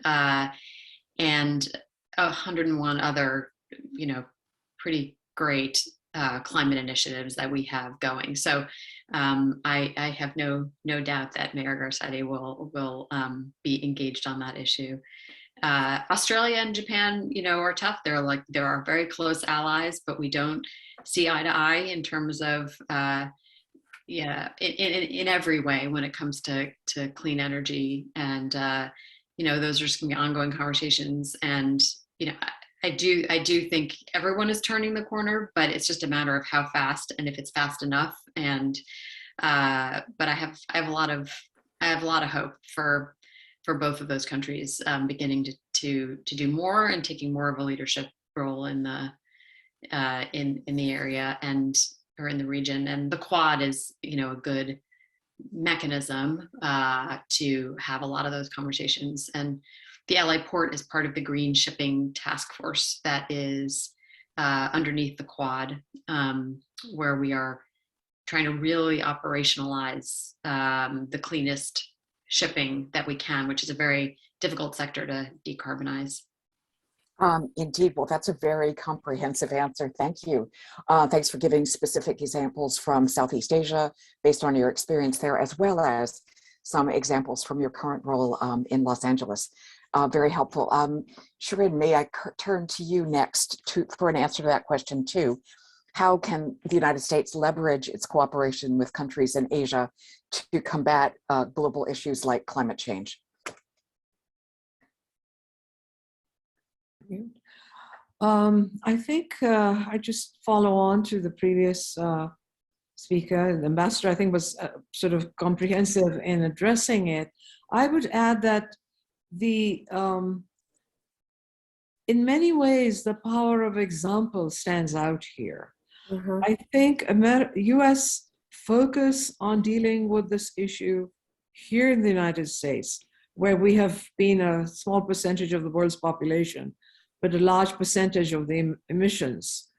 S5: and 101 other, pretty great climate initiatives that we have going. So I have no doubt that Mayor Garcetti will be engaged on that issue. Australia and Japan, are tough. They're our very close allies, but we don't see eye to eye in terms of in every way when it comes to clean energy. And those are some ongoing conversations. And I do think everyone is turning the corner, but it's just a matter of how fast and if it's fast enough. And but I have a lot of hope for both of those countries beginning to do more and taking more of a leadership role in the area or in the region. And the Quad is a good mechanism to have a lot of those conversations. And the LA port is part of the Green Shipping Task Force that is underneath the Quad, where we are trying to really operationalize the cleanest shipping that we can, which is a very difficult sector to decarbonize.
S2: Indeed. Well, that's a very comprehensive answer. Thank you. Thanks for giving specific examples from Southeast Asia based on your experience there, as well as some examples from your current role in Los Angeles. Very helpful. Shirin, may I turn to you next for an answer to that question too. How can the United States leverage its cooperation with countries in Asia to combat global issues like climate change?
S4: I think I just follow on to the previous speaker. The ambassador, I think, was sort of comprehensive in addressing it. I would add that in many ways, the power of example stands out here. Mm-hmm. I think U.S. focus on dealing with this issue here in the United States, where we have been a small percentage of the world's population, but a large percentage of the emissions,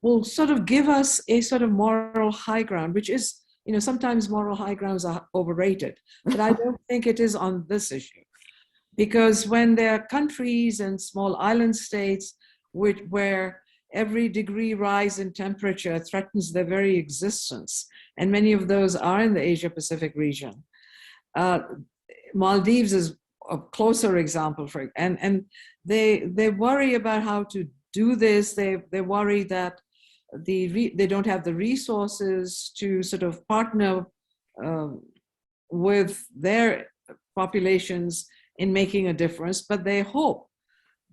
S4: will sort of give us a sort of moral high ground, which is, sometimes moral high grounds are overrated, but I don't think it is on this issue. Because when there are countries and small island states where every degree rise in temperature threatens their very existence, and many of those are in the Asia-Pacific region. Maldives is a closer example and they worry about how to do this. They worry that they don't have the resources to sort of partner with their populations in making a difference, but they hope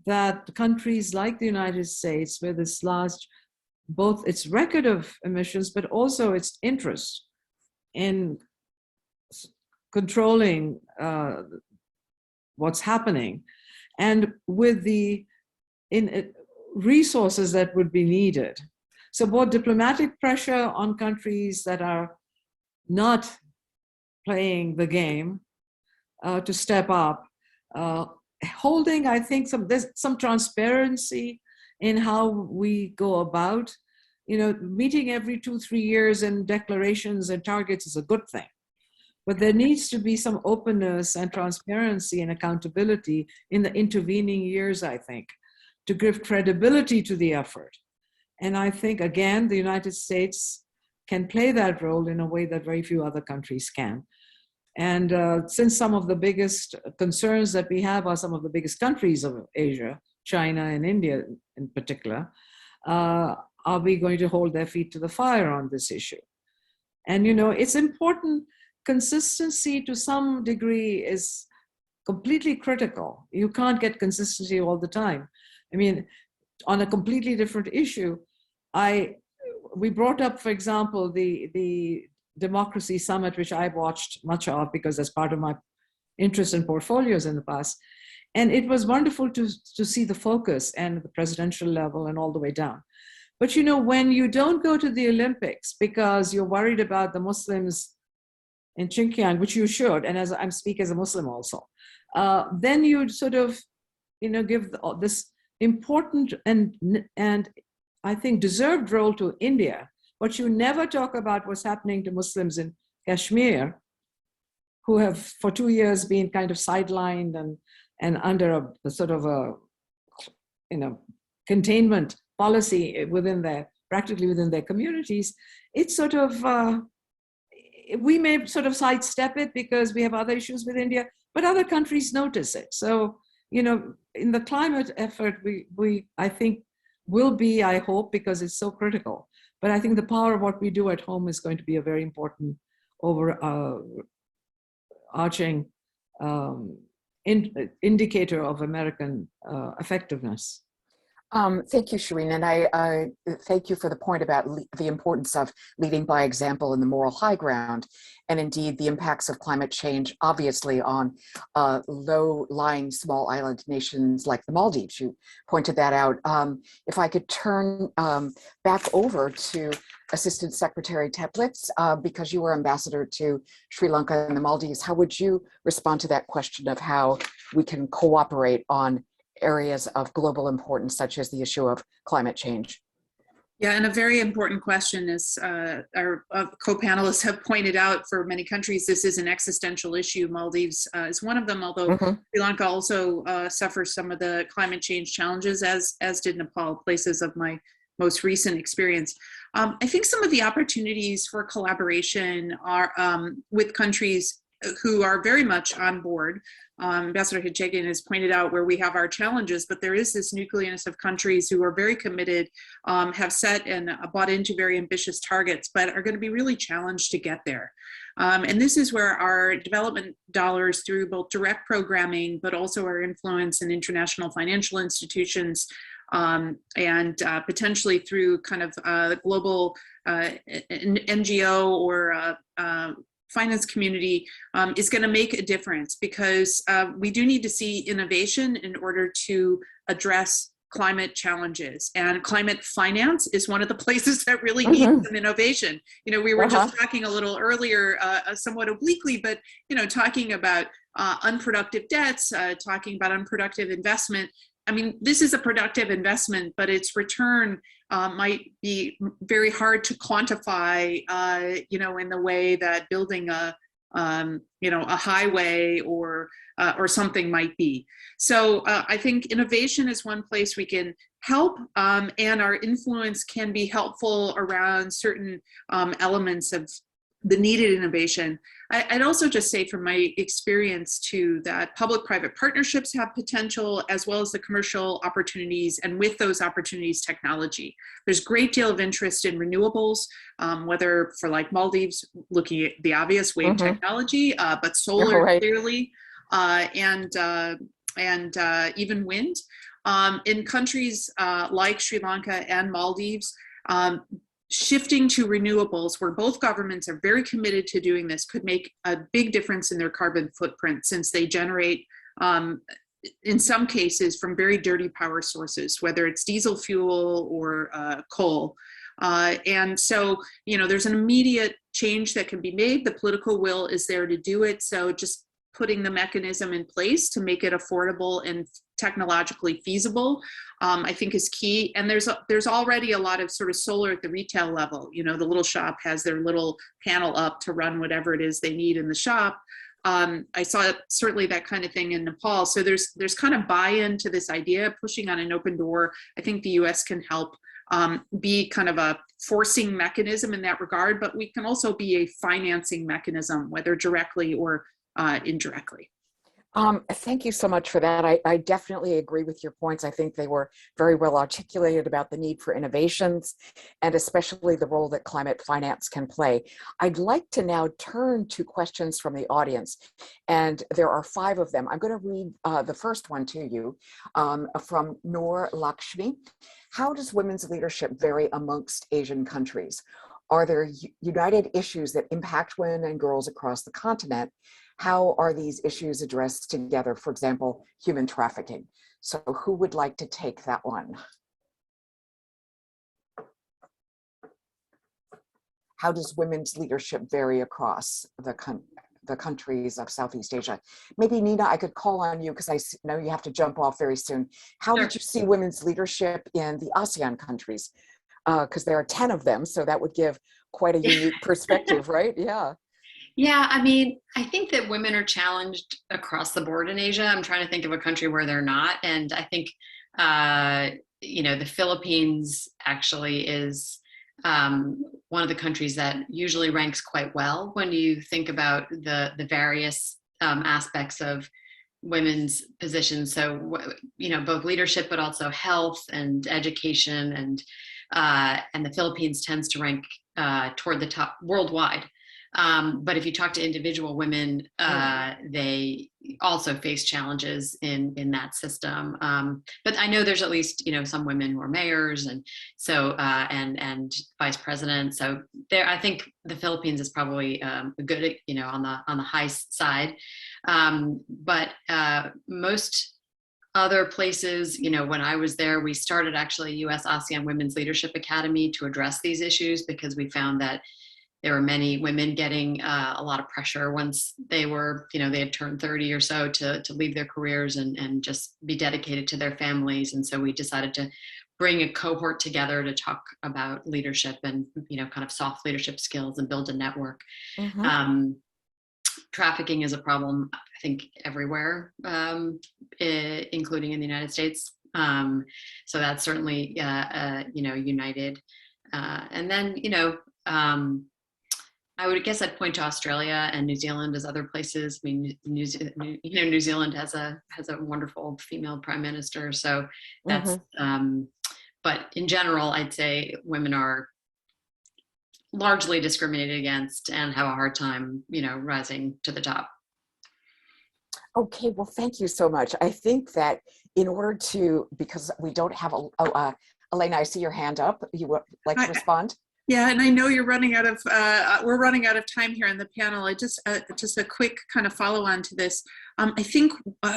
S4: that countries like the United States, with its large, both its record of emissions, but also its interest in controlling what's happening, and with the resources that would be needed. So both diplomatic pressure on countries that are not playing the game to step up, holding, I think, there's some transparency in how we go about, meeting every 2-3 years and declarations and targets is a good thing. But there needs to be some openness and transparency and accountability in the intervening years, I think, to give credibility to the effort. And I think, again, the United States can play that role in a way that very few other countries can. And since some of the biggest concerns that we have are some of the biggest countries of Asia, China and India in particular, are we going to hold their feet to the fire on this issue? And, you know, it's important. Consistency to some degree is completely critical. You can't get consistency all the time. I mean, on a completely different issue, we brought up, for example, the Democracy Summit, which I watched much of because as part of my interest in portfolios in the past. And it was wonderful to see the focus and the presidential level and all the way down. But, you know, when you don't go to the Olympics because you're worried about the Muslims in Xinjiang, which you should, and as I speak as a Muslim also, then you sort of, you know, give this important and I think deserved role to India. But you never talk about what's happening to Muslims in Kashmir, who have for 2 years been kind of sidelined and under a sort of a, you know, containment policy practically within their communities. It's sort of, we may sort of sidestep it because we have other issues with India, but other countries notice it. So, you know, in the climate effort, we I think will be, I hope, because it's so critical. But I think the power of what we do at home is going to be a very important overarching indicator of American effectiveness.
S2: Thank you, Shirin, and I thank you for the point about the importance of leading by example in the moral high ground, and indeed the impacts of climate change, obviously on low-lying small island nations like the Maldives. You pointed that out. If I could turn back over to Assistant Secretary Teplitz, because you were ambassador to Sri Lanka and the Maldives, how would you respond to that question of how we can cooperate on areas of global importance, such as the issue of climate change?
S3: Yeah, and a very important question, as our co-panelists have pointed out, for many countries, this is an existential issue. Maldives is one of them, although Sri Lanka also suffers some of the climate change challenges, as did Nepal, places of my most recent experience. I think some of the opportunities for collaboration are with countries who are very much on board. Ambassador Hachigian has pointed out where we have our challenges, but there is this nucleus of countries who are very committed, have set and bought into very ambitious targets, but are going to be really challenged to get there. And this is where our development dollars, through both direct programming, but also our influence in international financial institutions, and potentially through kind of global NGO or finance community, is going to make a difference, because we do need to see innovation in order to address climate challenges, and climate finance is one of the places that really needs some innovation. You know, we were just talking a little earlier, somewhat obliquely, but, you know, talking about unproductive debts, talking about unproductive investment. I mean, this is a productive investment, but its return might be very hard to quantify, you know, in the way that building a, you know, a highway or something might be. So I think innovation is one place we can help, and our influence can be helpful around certain elements of the needed innovation. I'd also just say from my experience too, that public-private partnerships have potential, as well as the commercial opportunities, and with those opportunities, technology. There's a great deal of interest in renewables, whether for like Maldives, looking at the obvious wave technology, but solar clearly, and even wind. In countries like Sri Lanka and Maldives, shifting to renewables, where both governments are very committed to doing this, could make a big difference in their carbon footprint, since they generate, in some cases, from very dirty power sources, whether it's diesel fuel or coal. And so, you know, there's an immediate change that can be made. The political will is there to do it. So just putting the mechanism in place to make it affordable and technologically feasible, I think is key. And there's already a lot of sort of solar at the retail level. You know, the little shop has their little panel up to run whatever it is they need in the shop. I saw certainly that kind of thing in Nepal. So there's kind of buy-in to this idea, pushing on an open door. I think the US can help be kind of a forcing mechanism in that regard, but we can also be a financing mechanism, whether directly or indirectly.
S2: Thank you so much for that. I definitely agree with your points. I think they were very well articulated about the need for innovations and especially the role that climate finance can play. I'd like to now turn to questions from the audience, and there are 5 of them. I'm going to read the first one to you from Noor Lakshmi. How does women's leadership vary amongst Asian countries? Are there united issues that impact women and girls across the continent? How are these issues addressed together? For example, human trafficking. So who would like to take that one? How does women's leadership vary across the countries of Southeast Asia? Maybe Nina, I could call on you because I know you have to jump off very soon. How
S5: Sure.
S2: did you see women's leadership in the ASEAN countries? Because there are 10 of them, so that would give quite a unique perspective, right? Yeah.
S5: Yeah, I mean, I think that women are challenged across the board in Asia. I'm trying to think of a country where they're not. And I think, the Philippines actually is one of the countries that usually ranks quite well when you think about the various aspects of women's positions. So, both leadership, but also health and education. And the Philippines tends to rank toward the top worldwide. But if you talk to individual women, they also face challenges in that system. But I know there's at least, some women who are mayors and so and vice presidents. So there, I think the Philippines is probably good, on the high side. But most other places, when I was there, we started actually US ASEAN Women's Leadership Academy to address these issues because we found that there were many women getting a lot of pressure once they were, they had turned 30 or so to leave their careers and just be dedicated to their families. And so we decided to bring a cohort together to talk about leadership and, kind of soft leadership skills and build a network. Mm-hmm. Trafficking is a problem, I think, everywhere, including in the United States. So that's certainly, united. And then, I would guess I'd point to Australia and New Zealand as other places. I mean, New Zealand has a wonderful female prime minister. So that's, but in general, I'd say women are largely discriminated against and have a hard time, rising to the top.
S2: Okay, well, thank you so much. I think that in order to, because we don't have Alaina, I see your hand up. You would like to respond?
S3: Yeah, and I know you're running out of, we're running out of time here in the panel. I just a quick kind of follow on to this. I think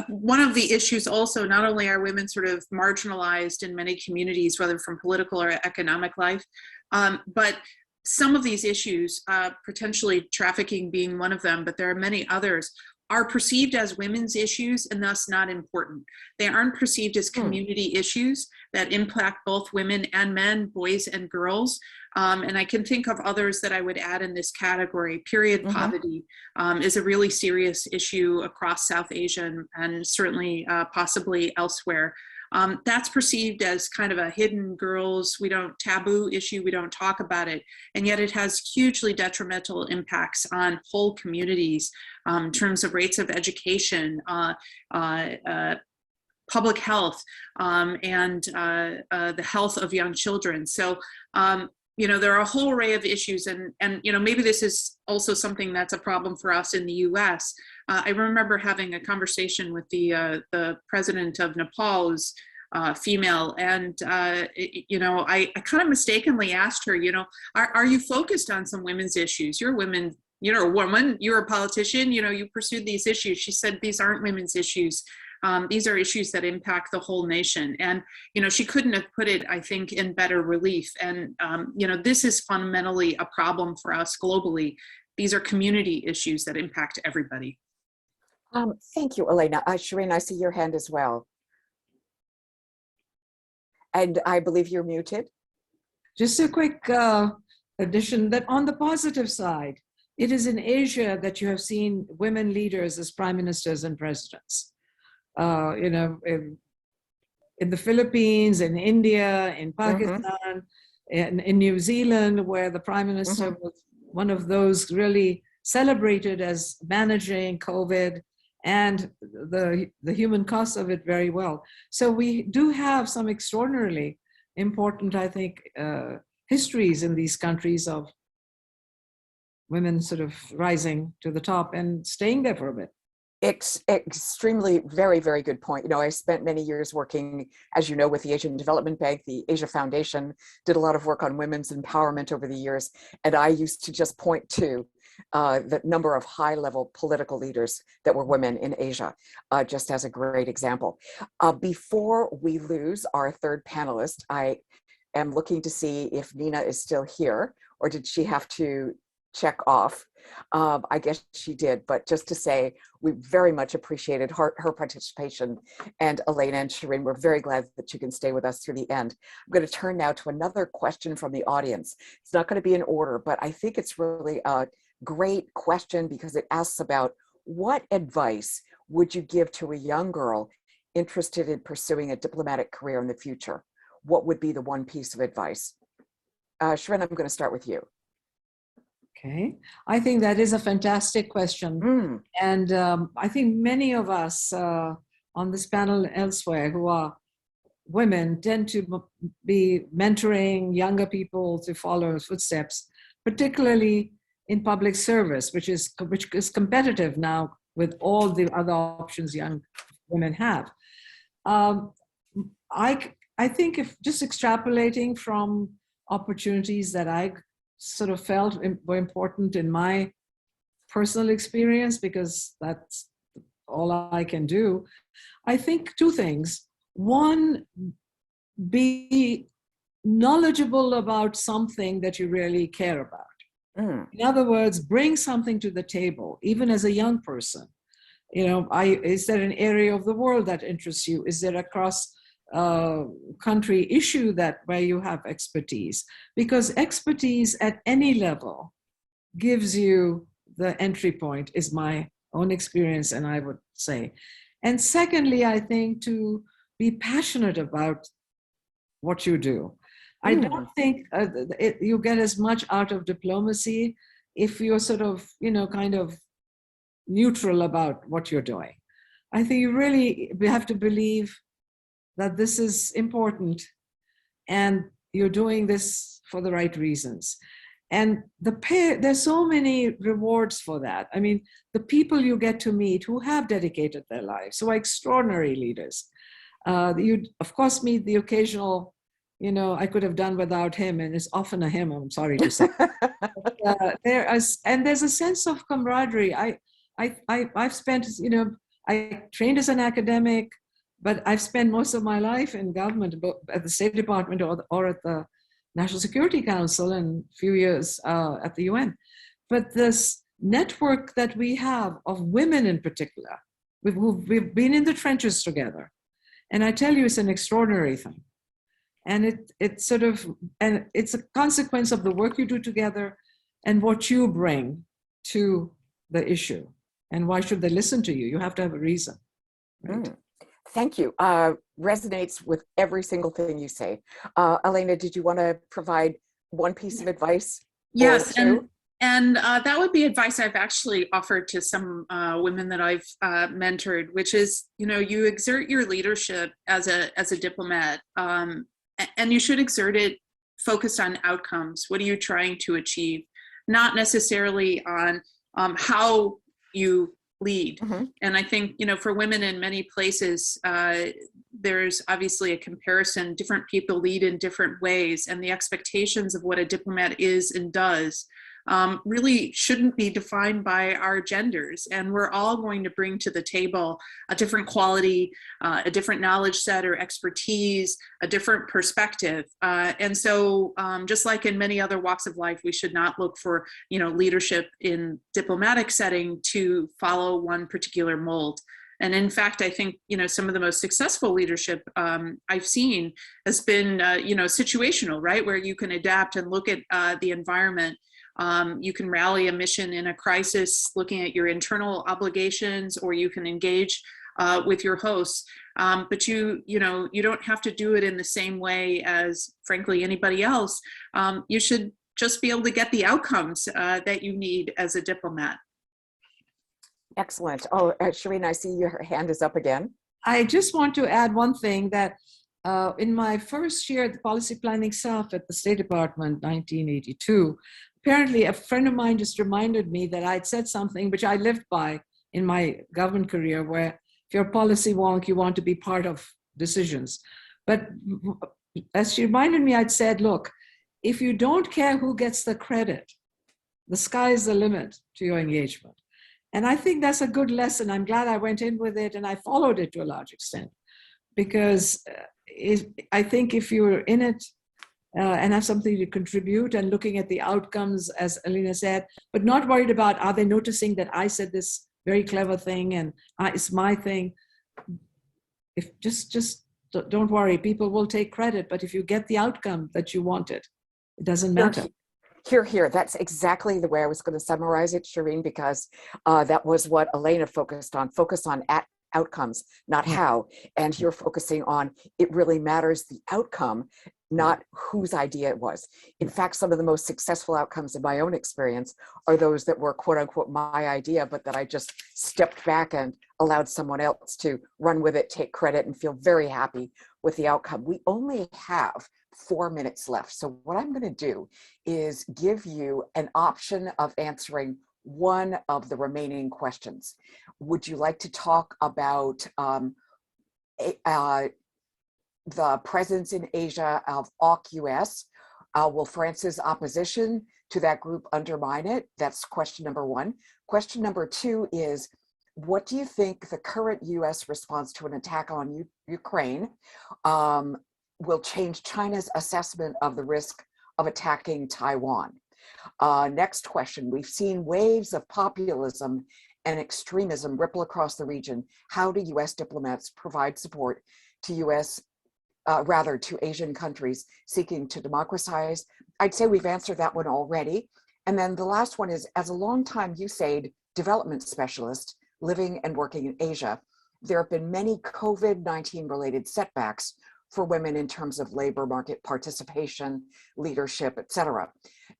S3: one of the issues also, not only are women sort of marginalized in many communities, whether from political or economic life, but some of these issues, potentially trafficking being one of them, but there are many others, are perceived as women's issues and thus not important. They aren't perceived as community issues that impact both women and men, boys and girls. And I can think of others that I would add in this category. Period poverty is a really serious issue across South Asia and certainly possibly elsewhere. That's perceived as kind of a hidden taboo issue. We don't talk about it. And yet it has hugely detrimental impacts on whole communities in terms of rates of education, public health, and the health of young children. So, there are a whole array of issues and maybe this is also something that's a problem for us in the US. I remember having a conversation with the president of Nepal, who's female, and I kind of mistakenly asked her, are you focused on some women's issues? You're women, you're a woman, you're a politician, you pursued these issues. She said, these aren't women's issues. These are issues that impact the whole nation. And, she couldn't have put it, I think, in better relief. And, this is fundamentally a problem for us globally. These are community issues that impact everybody.
S2: Thank you, Alaina. Shirin, I see your hand as well. And I believe you're muted.
S4: Just a quick addition that on the positive side, it is in Asia that you have seen women leaders as prime ministers and presidents. You know, in the Philippines, in India, in Pakistan, in New Zealand, where the prime minister was one of those really celebrated as managing COVID and the human costs of it very well. So we do have some extraordinarily important, I think, histories in these countries of women sort of rising to the top and staying there for a bit.
S2: Extremely, very, very good point. You know, I spent many years working, as you know, with the Asian Development Bank, the Asia Foundation, did a lot of work on women's empowerment over the years. And I used to just point to the number of high-level political leaders that were women in Asia, just as a great example. Before we lose our third panelist, I am looking to see if Nina is still here, or did she have to check off? I guess she did, but just to say, we very much appreciated her participation. And Alaina and Shirin, we're very glad that you can stay with us through the end. I'm going to turn now to another question from the audience. It's not going to be in order, but I think it's really a great question because it asks about what advice would you give to a young girl interested in pursuing a diplomatic career in the future? What would be the one piece of advice? Shirin, I'm going to start with you.
S4: Okay, I think that is a fantastic question. And I think many of us on this panel elsewhere who are women tend to be mentoring younger people to follow footsteps, particularly in public service, which is competitive now with all the other options young women have. I think if just extrapolating from opportunities that I sort of felt were important in my personal experience, because that's all I can do, I think two things. One, be knowledgeable about something that you really care about. In other words, bring something to the table, even as a young person. You know, is there an area of the world that interests you? Is there a cross-country issue where you have expertise? Because expertise at any level gives you the entry point, is my own experience, and I would say. And secondly, I think to be passionate about what you do. I don't think you get as much out of diplomacy if you're sort of, you know, kind of neutral about what you're doing. I think you really have to believe that this is important and you're doing this for the right reasons. And there's so many rewards for that. I mean, the people you get to meet who have dedicated their lives, who are extraordinary leaders. You, of course, meet the occasional, you know, I could have done without him, and it's often a him, I'm sorry to say. And there's a sense of camaraderie. I've spent, you know, I trained as an academic, but I've spent most of my life in government, at the State Department or at the National Security Council, and a few years at the UN. But this network that we have of women in particular, we've been in the trenches together. And I tell you, it's an extraordinary thing. And it's a consequence of the work you do together and what you bring to the issue. And why should they listen to you? You have to have a reason. Right?
S2: Thank you. Resonates with every single thing you say. Alaina, did you want to provide one piece of advice?
S3: Yes, and that would be advice I've actually offered to some women that I've mentored, which is, you know, you exert your leadership as a diplomat, and you should exert it focused on outcomes. What are you trying to achieve? Not necessarily on how you lead. And I think, you know, for women in many places, there's obviously a comparison. Different people lead in different ways, and the expectations of what a diplomat is and does really shouldn't be defined by our genders. And we're all going to bring to the table a different quality, a different knowledge set or expertise, a different perspective. And so just like in many other walks of life, we should not look for, you know, leadership in diplomatic setting to follow one particular mold. And in fact, I think, you know, some of the most successful leadership I've seen has been, you know, situational, right? Where you can adapt and look at the environment You can rally a mission in a crisis looking at your internal obligations, or you can engage with your hosts. But you don't have to do it in the same way as, frankly, anybody else. You should just be able to get the outcomes that you need as a diplomat.
S2: Excellent. Oh, Shirin, I see your hand is up again.
S4: I just want to add one thing, that in my first year at the policy planning staff at the State Department, 1982, apparently a friend of mine just reminded me that I'd said something which I lived by in my government career, where if you're a policy wonk, you want to be part of decisions. But as she reminded me, I'd said, look, if you don't care who gets the credit, the sky is the limit to your engagement. And I think that's a good lesson. I'm glad I went in with it and I followed it to a large extent, because I think if you're in it and have something to contribute and looking at the outcomes, as Alaina said, but not worried about, are they noticing that I said this very clever thing and it's my thing? If just don't worry, people will take credit, but if you get the outcome that you wanted, it doesn't matter.
S2: Here. That's exactly the way I was going to summarize it, Shirin, because that was what Alaina focused on. Focus on outcomes, not how. And you're focusing on, it really matters the outcome, not whose idea it was. In fact, some of the most successful outcomes in my own experience are those that were quote unquote my idea, but that I just stepped back and allowed someone else to run with it, take credit, and feel very happy with the outcome. We only have 4 minutes left. So what I'm going to do is give you an option of answering one of the remaining questions. Would you like to talk about the presence in Asia of AUKUS? Will France's opposition to that group undermine it? That's question number one. Question number two is, what do you think the current US response to an attack on Ukraine will change China's assessment of the risk of attacking Taiwan? Next question, we've seen waves of populism and extremism ripple across the region. How do US diplomats provide support to to Asian countries seeking to democratize? I'd say we've answered that one already. And then the last one is, as a longtime USAID development specialist living and working in Asia, there have been many COVID-19 related setbacks for women in terms of labor market participation, leadership, et cetera.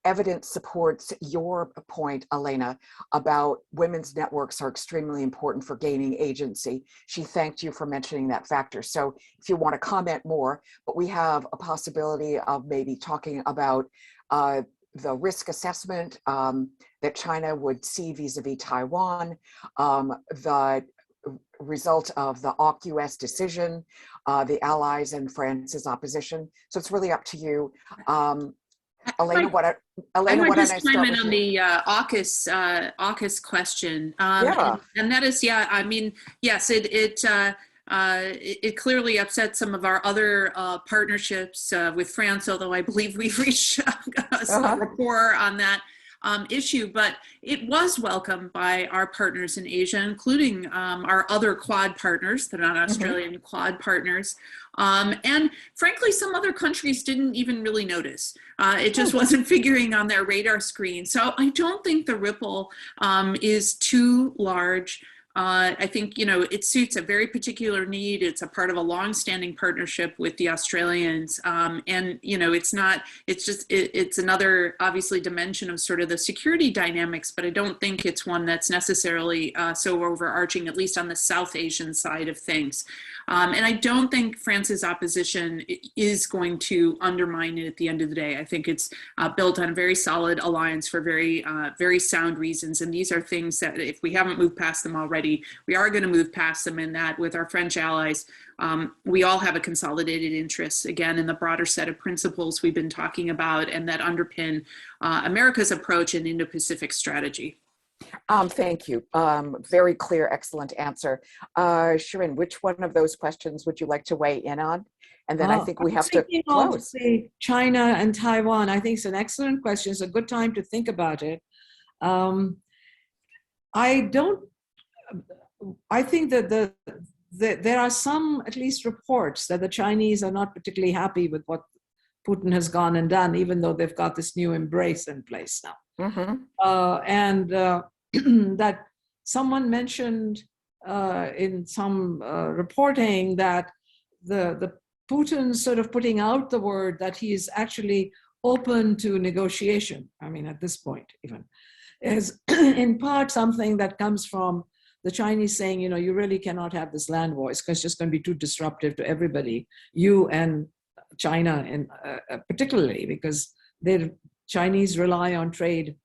S2: Evidence supports your point, Alaina, about women's networks are extremely important for gaining agency. She thanked you for mentioning that factor. So if you want to comment more, but we have a possibility of maybe talking about the risk assessment that China would see vis-a-vis Taiwan, the result of the AUKUS decision, the allies and France's opposition. So it's really up to you. Alaina, why don't I start with
S3: on the AUKUS question? And that is, I mean, yes, it clearly upset some of our other partnerships with France, although I believe we've reached some rapport on that issue, but it was welcomed by our partners in Asia, including our other Quad partners, the non-Australian Quad partners. And frankly, some other countries didn't even really notice. It just wasn't figuring on their radar screen. So I don't think the ripple is too large. I think, it suits a very particular need. It's a part of a long-standing partnership with the Australians. And, it's another, obviously, dimension of sort of the security dynamics, but I don't think it's one that's necessarily so overarching, at least on the South Asian side of things. And I don't think France's opposition is going to undermine it at the end of the day. I think it's built on a very solid alliance for very, very sound reasons. And these are things that if we haven't moved past them already, we are going to move past them, in that with our French allies, we all have a consolidated interest, again, in the broader set of principles we've been talking about and that underpin America's approach in Indo-Pacific strategy.
S2: Thank you. Very clear, excellent answer. Shirin, which one of those questions would you like to weigh in on? And then I think we have to close.
S4: China and Taiwan, I think it's an excellent question. It's a good time to think about it. I think that there are some, at least, reports that the Chinese are not particularly happy with what Putin has gone and done, even though they've got this new embrace in place now. And that someone mentioned in some reporting that the Putin sort of putting out the word that he is actually open to negotiation. I mean, at this point, even is in part something that comes from the Chinese saying, you know, you really cannot have this land war. It's just going to be too disruptive to everybody, you and China, and particularly because the Chinese rely on trade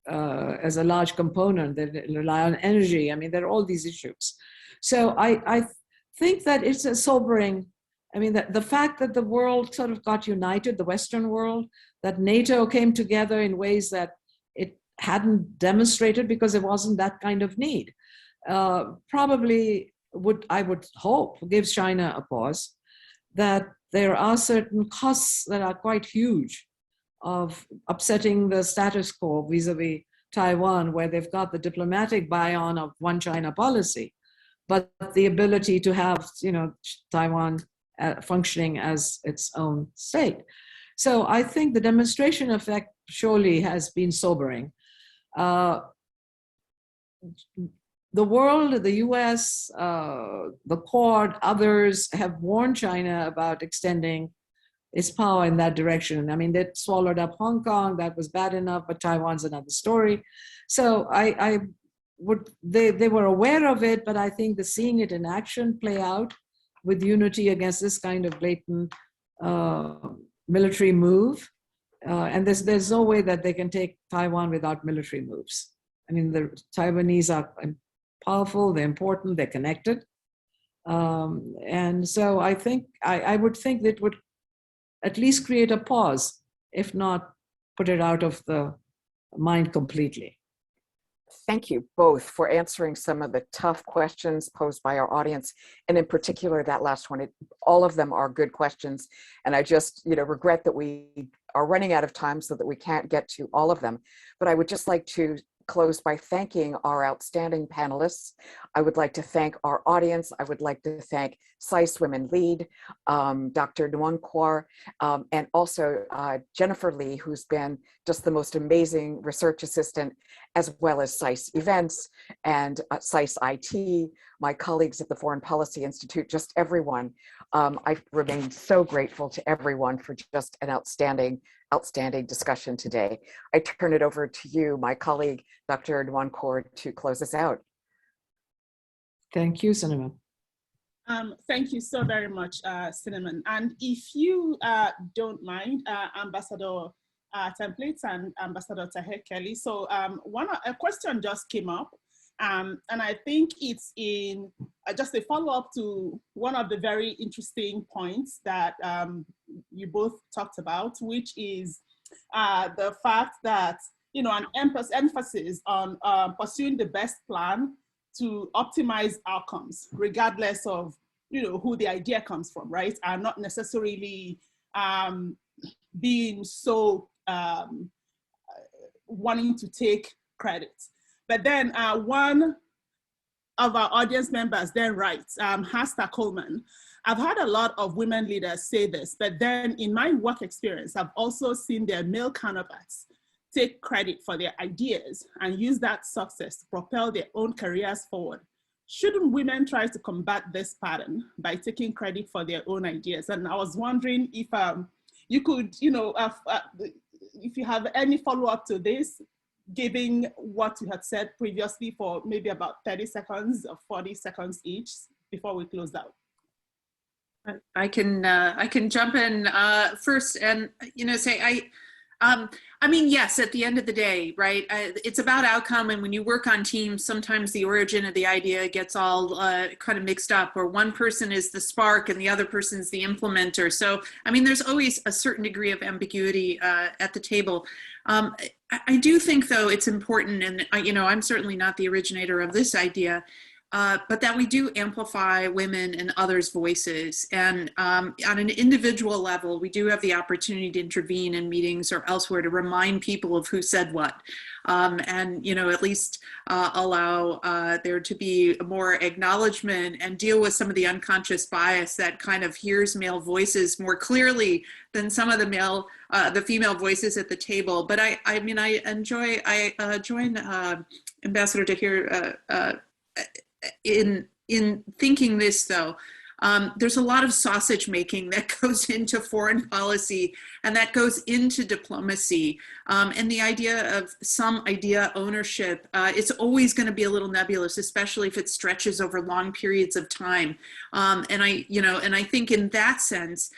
S4: as a large component. They rely on energy. I mean, there are all these issues. So I think that it's a sobering. I mean, the fact that the world sort of got united, the Western world, that NATO came together in ways that it hadn't demonstrated because there wasn't that kind of need, probably I would hope, gives China a pause, that there are certain costs that are quite huge of upsetting the status quo vis-a-vis Taiwan, where they've got the diplomatic buy-on of one China policy, but the ability to have, you know, Taiwan functioning as its own state. So I think the demonstration effect surely has been sobering. The world, the US, the Quad, others have warned China about extending its power in that direction. I mean, they swallowed up Hong Kong, that was bad enough, but Taiwan's another story. So they were aware of it, but I think the seeing it in action play out with unity against this kind of blatant military move. And there's no way that they can take Taiwan without military moves. I mean, the Taiwanese are powerful, they're important, they're connected. And so I think, I would think that it would at least create a pause, if not put it out of the mind completely.
S2: Thank you both for answering some of the tough questions posed by our audience, and in particular that last one. All of them are good questions, and I just regret that we are running out of time so that we can't get to all of them. But I would just like to close by thanking our outstanding panelists. I would like to thank our audience. I would like to thank SAIS Women Lead, Dr. Nwankwor, and also Jennifer Lee, who's been just the most amazing research assistant, as well as SAIS Events and SAIS IT, my colleagues at the Foreign Policy Institute, just everyone. I've remained so grateful to everyone for just an outstanding discussion today. I turn it over to you, my colleague, Dr. Nwankwor, to close us out.
S3: Thank you, Cinnamon.
S1: Thank you so very much, Cinnamon. And if you don't mind, Ambassador Teplitz and Ambassador Tahir-Kheli, so a question just came up, and I think it's in just a follow-up to one of the very interesting points that you both talked about, which is the fact that an emphasis on pursuing the best plan to optimize outcomes, regardless of who the idea comes from, right? And not necessarily being so wanting to take credit. But then one of our audience members then writes, Hasta Coleman, I've had a lot of women leaders say this, but then in my work experience, I've also seen their male counterparts take credit for their ideas and use that success to propel their own careers forward. Shouldn't women try to combat this pattern by taking credit for their own ideas? And I was wondering if you could, if you have any follow-up to this, given what you had said previously for maybe about 30 seconds or 40 seconds each before we close out.
S3: I can jump in first and say I mean, yes, at the end of the day, right, it's about outcome, and when you work on teams, sometimes the origin of the idea gets all kind of mixed up, or one person is the spark and the other person is the implementer. So, I mean, there's always a certain degree of ambiguity at the table. I do think, though, it's important, and I'm certainly not the originator of this idea, but that we do amplify women and others' voices. And on an individual level, we do have the opportunity to intervene in meetings or elsewhere to remind people of who said what. And, you know, at least allow there to be more acknowledgement and deal with some of the unconscious bias that kind of hears male voices more clearly than some of the female voices at the table. But I mean, I join Ambassador Tahir in thinking this, though. There's a lot of sausage making that goes into foreign policy and that goes into diplomacy. And the idea of some idea ownership, it's always going to be a little nebulous, especially if it stretches over long periods of time. And I think in that sense,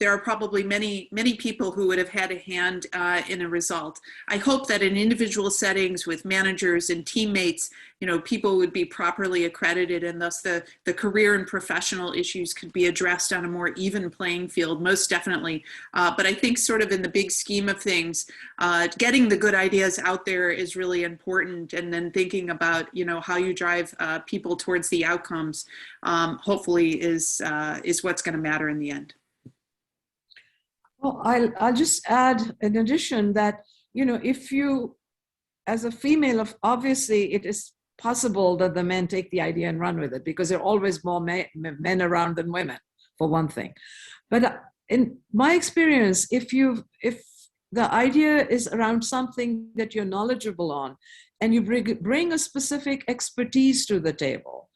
S3: there are probably many people who would have had a hand in a result. I hope that in individual settings with managers and teammates, you know, people would be properly accredited, and thus the career and professional issues could be addressed on a more even playing field, most definitely. But I think sort of in the big scheme of things, getting the good ideas out there is really important, and then thinking about, you know, how you drive people towards the outcomes, hopefully is what's going to matter in the end.
S4: Well, I'll just add in addition that, you know, if you, as a female, obviously it is possible that the men take the idea and run with it, because there are always more men around than women, for one thing. But in my experience, if the idea is around something that you're knowledgeable on, and you bring a specific expertise to the table,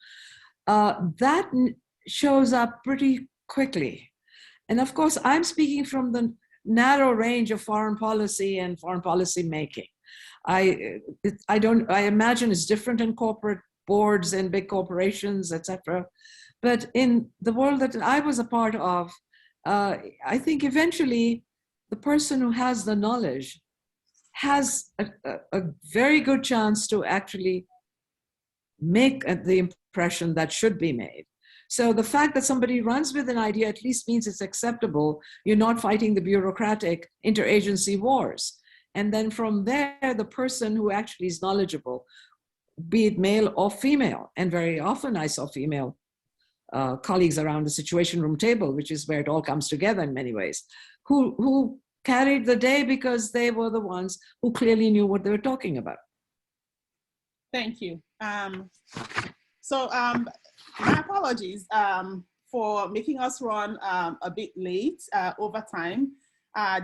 S4: that shows up pretty quickly. And of course, I'm speaking from the narrow range of foreign policy and foreign policy making. I imagine it's different in corporate boards and big corporations, etc. But in the world that I was a part of, I think eventually the person who has the knowledge has a very good chance to actually make the impression that should be made. So the fact that somebody runs with an idea at least means it's acceptable. You're not fighting the bureaucratic interagency wars. And then from there, the person who actually is knowledgeable, be it male or female, and very often I saw female colleagues around the Situation Room table, which is where it all comes together in many ways, who carried the day because they were the ones who clearly knew what they were talking about.
S1: Thank you. My apologies for making us run a bit late over time.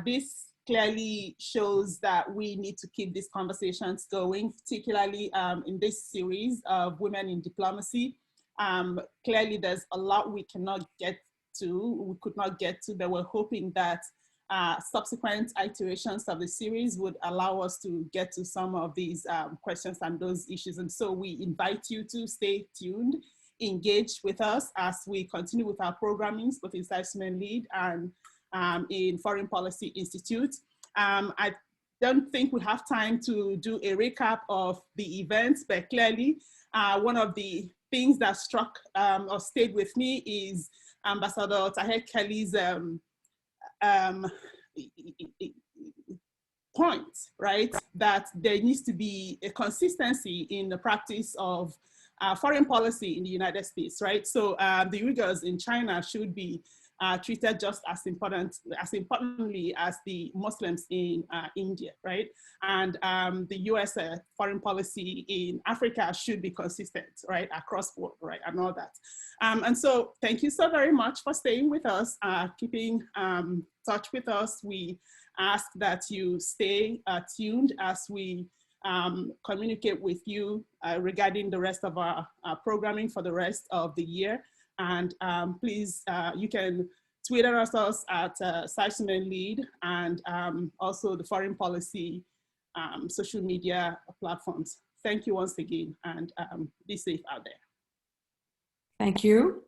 S1: This clearly shows that we need to keep these conversations going, particularly in this series of Women in Diplomacy. Clearly, there's a lot we could not get to, but we're hoping that subsequent iterations of the series would allow us to get to some of these questions and those issues. And so we invite you to stay tuned, engage with us as we continue with our programming, both in SAIS Women Lead and in Foreign Policy Institute. I don't think we have time to do a recap of the events, but clearly one of the things that struck or stayed with me is Ambassador Tahir-Kheli's point, right? That there needs to be a consistency in the practice of foreign policy in the United States, right? So the Uyghurs in China should be treated just as importantly as the Muslims in India, right? And the US foreign policy in Africa should be consistent, right? Across board, right? And all that. And so thank you so very much for staying with us, keeping touch with us. We ask that you stay tuned as we communicate with you regarding the rest of our programming for the rest of the year. And please, you can Twitter us at SAIS Women Lead, and also the foreign policy social media platforms. Thank you once again, and be safe out there.
S4: Thank you.